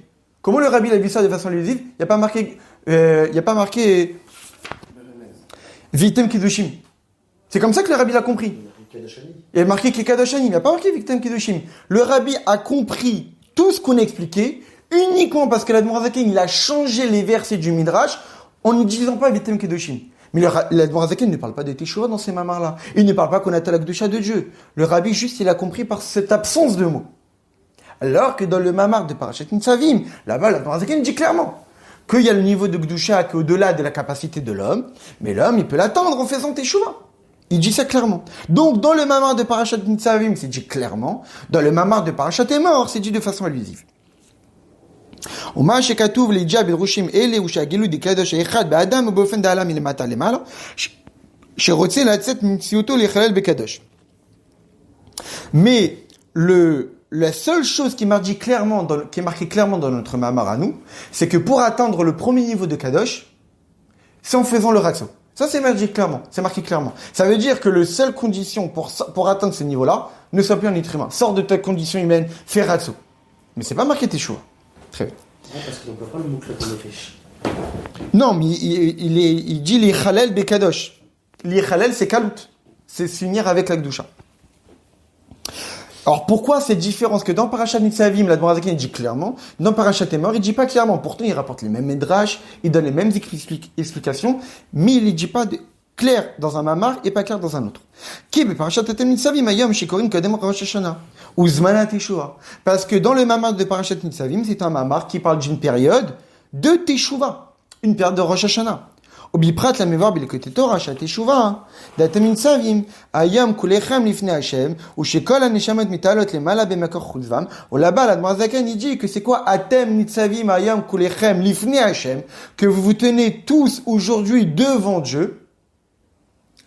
Comment le rabbi a vu ça de façon allusive? Il n'y a pas marqué Vitem Kiddushim. C'est comme ça que le rabbi l'a compris. Il a marqué Kekadashanim, il n'a pas marqué Vitem Kiddushim. Le rabbi a compris tout ce qu'on a expliqué uniquement parce que l'Admorazaken il a changé les versets du Midrash en n'utilisant pas Vitem Kiddushim. Mais l'Admorazaken ne parle pas de Teshuvah dans ces mamars-là. Il ne parle pas qu'on atteint la Gdusha de Dieu. Le rabbi juste il a compris par cette absence de mots. Alors que dans le mamar de Parashat Nitzavim, là-bas l'Admorazaken dit clairement qu'il y a le niveau de Gdusha qui est au-delà de la capacité de l'homme, mais l'homme il peut l'atteindre en faisant Teshuvah. Il dit ça clairement. Donc, dans le mamar de Parashat Nitzavim, c'est dit clairement. Dans le mamar de Parashat Emor, c'est dit de façon allusive. ומה שכתוב ליג'ה בדרושים אלה הוא שהגילוי דקדוש האחד באדם ובאופן דעלה מלמטה למעלה שרוצה לצאת ממציאותו להיכלל בקדוש. Mais la seule chose qui est marquée clairement dans notre mamar à nous, c'est que pour atteindre le premier niveau de Kadosh, c'est en faisant le ratso. Ça, c'est marqué clairement. Ça veut dire que la seule condition pour atteindre ce niveau-là ne soit plus un être humain. Sors de ta condition humaine, fais ratso. Mais c'est pas marqué Teshuvah. Très bien. Non, parce qu'on ne peut pas le mot-clé qu'on nefesh. Non, mais il dit les chalel bekadosh. Les chalel, c'est kalout. C'est s'unir avec la Gdusha. Alors, pourquoi cette différence? Que dans Parashat Nitzavim, l'Admorazaken il dit clairement, dans Parashat Emor, il dit pas clairement. Pourtant, il rapporte les mêmes Midrash, il donne les mêmes explications, mais il ne dit pas clair dans un mamar et pas clair dans un autre. Parce que dans le mamar de Parashat Nitzavim, c'est un mamar qui parle d'une période de Teshuvah, une période de Rosh Hashanah. ובפרט למבואר בליקוטי תורה שהתשובה דאתם נצבים היום כולכם לפני השם ושכל הנשמות מתעלות למעלה במקור חוצבם ולבא l'Admorazaken il dit que c'est quoi atem nitzavim ayam kulechem lifnei Hashem que vous vous tenez tous aujourd'hui devant Dieu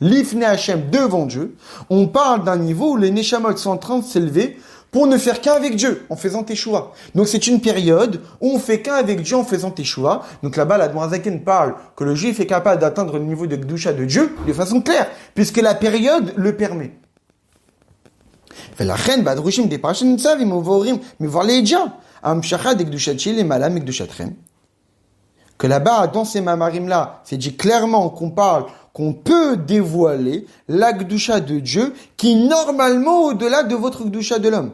lifnei Hashem devant Dieu on parle d'un niveau où les neshamot sont en train de s'élever pour ne faire qu'un avec Dieu, en faisant Teshuvah. Donc c'est une période où on fait qu'un avec Dieu en faisant Teshuvah. Donc là-bas, l'Admorazaken parle que le juif est capable d'atteindre le niveau de Gdusha de Dieu de façon claire, puisque la période le permet. ולכן בדרושים דפרשת ניצבים ובורים מבור ליג'ה, המשכה דקדושת שלי מעלה מקדושתכם. Que là-bas, dans ces mamarim-là, c'est dit clairement qu'on peut dévoiler la Gdusha de Dieu qui est normalement au-delà de votre Gdusha de l'homme.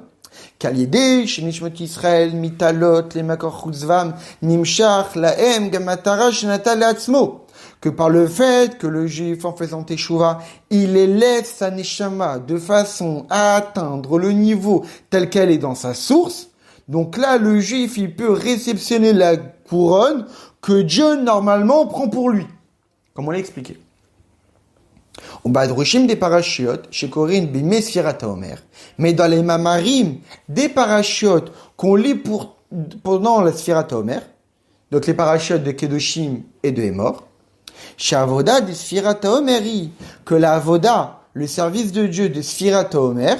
Kaliede, Shenishmot Israël, Mitalot, les Makor Chutzvam, Nimshach, Laem, Gamatara, Shenata, Leatzmo. Que par le fait que le juif, en faisant Teshuvah, il élève sa Neshama de façon à atteindre le niveau tel qu'elle est dans sa source. Donc là, le juif, il peut réceptionner la couronne que Dieu, normalement, prend pour lui. Comme on l'a expliqué. des parachiotes, chez Corinne, mais dans les mamarim, des parachiotes qu'on lit pendant la Sfirat HaOmer, donc les parachiotes de Kedoshim et de Emor, Shavoda de Sfirat HaOmeri, que la avoda, le service de Dieu de Sfirat HaOmer,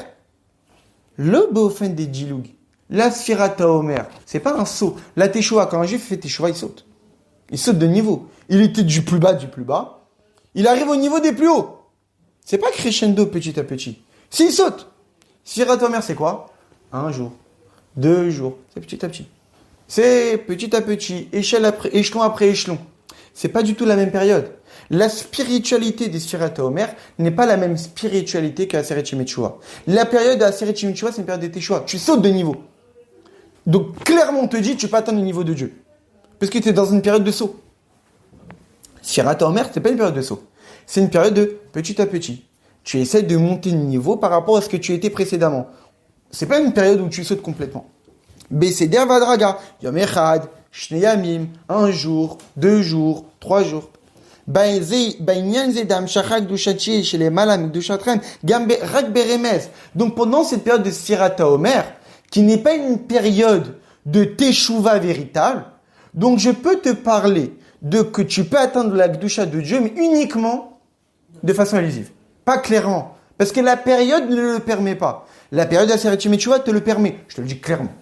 le bofen des djiloug. La Sfirat HaOmer, c'est pas un saut. La Teshuva, quand un juif fait Teshuva, il saute. Il saute de niveau. Il était du plus bas. Il arrive au niveau des plus hauts. C'est pas crescendo petit à petit. S'il saute. Sfirat HaOmer, c'est quoi? Un jour. 2 jours. C'est petit à petit. C'est petit à petit. Échelon après échelon. C'est pas du tout la même période. La spiritualité des Sfirat HaOmer n'est pas la même spiritualité qu'à Aseret Yemei Teshuva. La période à Aseret Yemei Teshuva, c'est une période de Teshuva. Tu sautes de niveau. Donc, clairement, on te dit, tu peux atteindre le niveau de Dieu. Parce que tu es dans une période de saut. Sfirat HaOmer, c'est pas une période de saut. C'est une période de petit à petit. Tu essaies de monter de niveau par rapport à ce que tu étais précédemment. C'est pas une période où tu sautes complètement. Beseder Vadraga, Yom Echad, Shnei Yamim, 1 jour, 2 jours, 3 jours. Donc pendant cette période de Sfirat HaOmer, qui n'est pas une période de Teshuva véritable, donc je peux te parler de que tu peux atteindre la Gdusha de Dieu, mais uniquement de façon allusive. Pas clairement. Parce que la période ne le permet pas. La période d'Aseret Yemei Teshuva te le permet. Je te le dis clairement.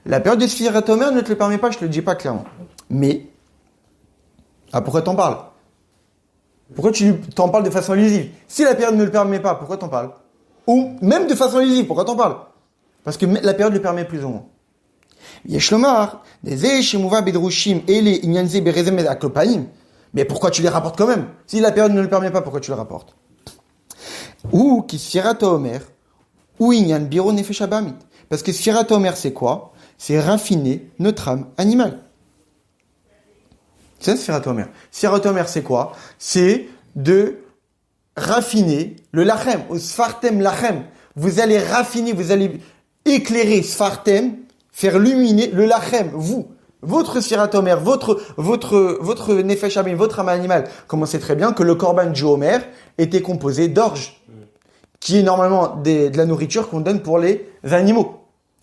La période de Sfirat HaOmer ne te le permet pas, je te le dis pas clairement. Mais, pourquoi t'en parles? Pourquoi tu t'en parles de façon allusive? Si la période ne le permet pas, pourquoi t'en parles? Ou même de façon allusive, pourquoi t'en parles? Parce que la période le permet plus ou moins. Yeshlomar, des Shemouva Bedrushim et les Inyanze Berezem Aklopaim. Mais pourquoi tu les rapportes quand même? Si la période ne le permet pas, pourquoi tu les rapportes? Ou qui Sfirat HaOmer, ou Inyan Biro Nefesh Abamit. Parce que Sfirat HaOmer, c'est quoi? C'est raffiner notre âme animale. C'est Sfirat HaOmer. Sfirat HaOmer, c'est quoi? C'est de raffiner le lachem, au Sfartem lachem. Vous allez raffiner, vous allez éclairer Sfartem, faire luminer le lachem, vous. Votre Sfirat HaOmer, votre Nefesh Abamit, votre âme animale. Comme on sait très bien que le Korban du Homer était composé d'orge, qui est normalement de la nourriture qu'on donne pour les animaux.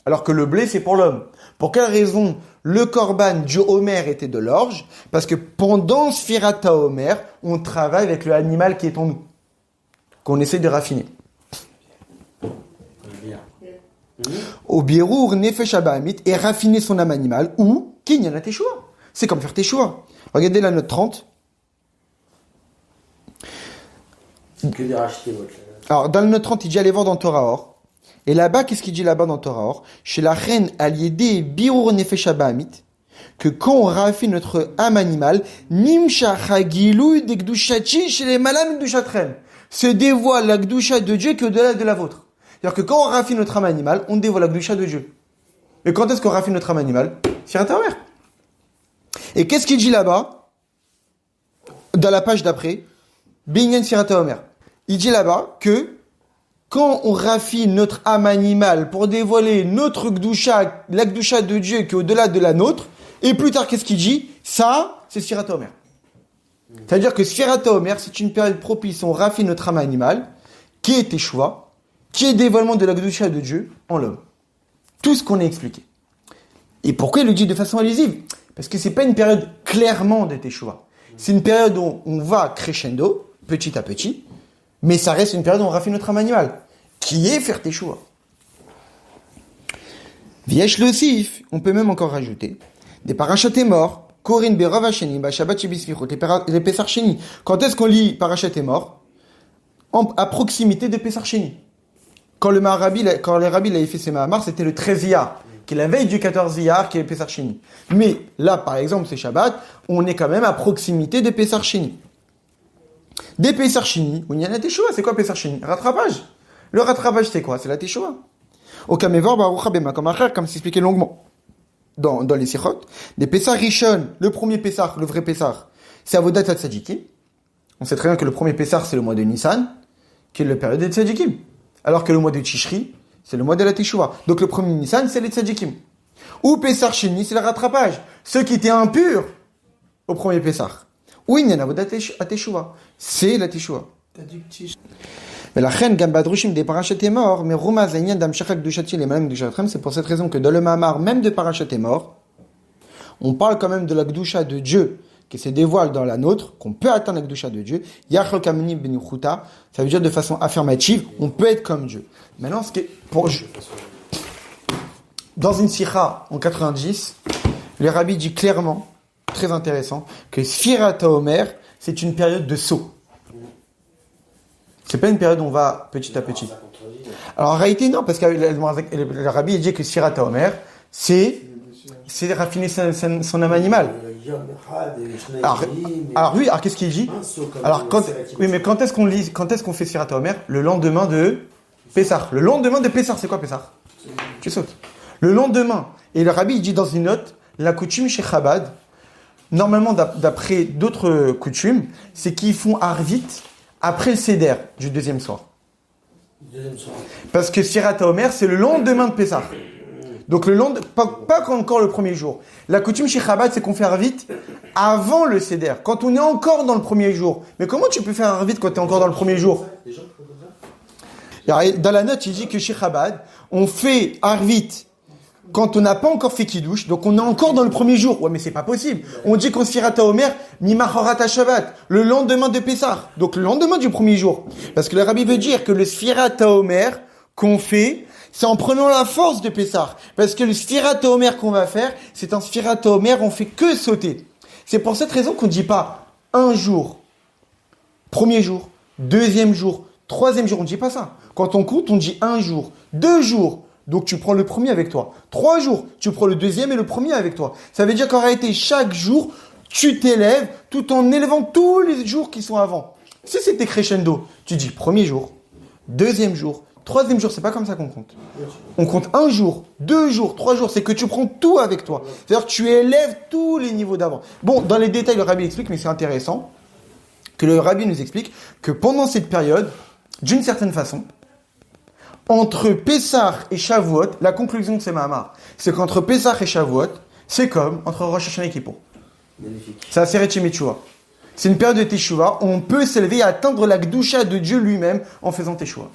Alors que le blé, c'est pour l'homme. Pour quelle raison le Korban du Homer était de l'orge? Parce que pendant Sfirat HaOmer, on travaille avec le animal qui est en nous, qu'on essaie de raffiner. Au Birour Nefesh Abamit et raffiner son âme animale ou Kinyan Teshuva. C'est comme faire Teshuva. Regardez la note 30. Que des rachetés, votre. Alors, dans la note 30, il dit allez voir dans Torah Or. Et là-bas, qu'est-ce qu'il dit là-bas dans Torah Or? Chez la reine Aliédé Birour Nefesh Abamit, que quand on raffine notre âme animale, Nimsha Chagilou de Gdushachi chez les Malam Gdushatrem, se dévoile la Gdusha de Dieu qui est au-delà de la vôtre. C'est-à-dire que quand on raffine notre âme animale, on dévoile la Gdusha de Dieu. Et quand est-ce qu'on raffine notre âme animale? Sfirat HaOmer. Et qu'est-ce qu'il dit là-bas? Dans la page d'après, Binyan Sfirat HaOmer. Il dit là-bas que quand on raffine notre âme animale pour dévoiler notre Gdusha, la Gdusha de Dieu qui est au-delà de la nôtre, et plus tard, qu'est-ce qu'il dit? Ça, c'est Sfirat HaOmer. C'est-à-dire que Sfirat HaOmer, c'est une période propice, on raffine notre âme animale, qui est Teshuva, qui est dévoilement de la Gdusha de Dieu en l'homme. Tout ce qu'on a expliqué. Et pourquoi il le dit de façon allusive? Parce que c'est pas une période clairement de Teshuva. C'est une période où on va crescendo, petit à petit, mais ça reste une période où on raffine notre âme animale, qui est faire Teshuva. Viesh Losif, on peut même encore rajouter, des parachat est mort, Corinne Berov Hasheni, Shabbat Shebisvichot, les Pessar Sheni. Quand est-ce qu'on lit parachat est mort? À proximité de Pessar Sheni. Quand les rabbis avaient fait ses Mahamar, c'était le 13 Iyar, qui est la veille du 14 Iyar, qui est Pessar Sheni. Mais là, par exemple, c'est Shabbat, on est quand même à proximité de Pessar Sheni. Des Pessar Sheni, où il y a la Teshuva. C'est quoi Pessar Sheni? Rattrapage. Le rattrapage, c'est quoi? C'est la Teshuva. Au Kamevor, Baruch Habema, comme c'est expliqué longuement dans les Sichot. Des Pessar Rishon, le premier Pessar, le vrai Pessar, c'est Avodat Tzadikim. On sait très bien que le premier Pessar, c'est le mois de Nissan, qui est le période des Tzadikim. Alors que le mois de Tishri, c'est le mois de la Teshuva. Donc le premier Nissan, c'est les Tzadikim. Ou Pessar Sheni, c'est le rattrapage. Ceux qui étaient impurs au premier Pessar. Ou il y en a Avodat Teshuva. C'est la Teshuva. Mais la reine Gambadrushim des Parashat est mort, mais Roma Zainian Damshachak Dushati les Malam Gdushatrem, c'est pour cette raison que dans le Mahamar, même de Parashat est mort, on parle quand même de la Gdusha de Dieu qui se dévoile dans la nôtre, qu'on peut atteindre la Kedusha de Dieu, Yachol Kamini Benichuta, ça veut dire de façon affirmative, on peut être comme Dieu. Maintenant, ce qui est dans une sikha en 90, le rabbi dit clairement, très intéressant, que Sfirat HaOmer, c'est une période de saut. C'est pas une période où on va petit à petit. Alors en réalité, non, parce que le rabbi dit que Sfirat HaOmer, c'est raffiner son âme animale. Alors qu'est-ce qu'il dit? Alors quand est-ce qu'on fait Sfirat HaOmer? Le lendemain de Pessah. Le lendemain de Pessah, c'est quoi Pessah? Tu sautes. Le lendemain. Et le rabbi il dit dans une note, la coutume chez Chabad, normalement d'après d'autres coutumes, c'est qu'ils font Arvit après le Seder du deuxième soir. Parce que Sfirat HaOmer, c'est le lendemain de Pessah. Donc pas encore le premier jour. La coutume chez Chabad, c'est qu'on fait Arvit avant le Seder, quand on est encore dans le premier jour. Mais comment tu peux faire Arvit quand tu es encore dans le premier jour? Dans la note, il dit que chez Chabad, on fait Arvit quand on n'a pas encore fait Kiddush, donc on est encore dans le premier jour. Ouais, mais c'est pas possible. On dit qu'on Sfirat HaOmer, Mimachorat HaShabbat, le lendemain de Pessah, donc le lendemain du premier jour. Parce que le rabbi veut dire que le Sfirat HaOmer qu'on fait, c'est en prenant la force de Pessah. Parce que le Sfirat HaOmer qu'on va faire, c'est un Sfirat HaOmer, on fait que sauter. C'est pour cette raison qu'on ne dit pas un jour, premier jour, deuxième jour, troisième jour, on ne dit pas ça. Quand on compte, on dit un jour, 2 jours. Donc tu prends le premier avec toi. 3 jours, tu prends le deuxième et le premier avec toi. Ça veut dire qu'en réalité, chaque jour, tu t'élèves tout en élevant tous les jours qui sont avant. Si c'était crescendo, tu dis premier jour, deuxième jour, troisième jour, c'est pas comme ça qu'on compte. On compte 1 jour, 2 jours, 3 jours, c'est que tu prends tout avec toi. C'est-à-dire que tu élèves tous les niveaux d'avant. Bon, dans les détails, le rabbi explique, mais c'est intéressant que le rabbi nous explique que pendant cette période, d'une certaine façon, entre Pessah et Shavuot, la conclusion de ces Mahamar, c'est qu'entre Pessah et Shavuot, c'est comme entre Rosh Hashanah et Kippour. Magnifique. C'est la Seret Teshuvah. C'est une période de Teshuvah où on peut s'élever et atteindre la Kedusha de Dieu lui-même en faisant Teshuvah.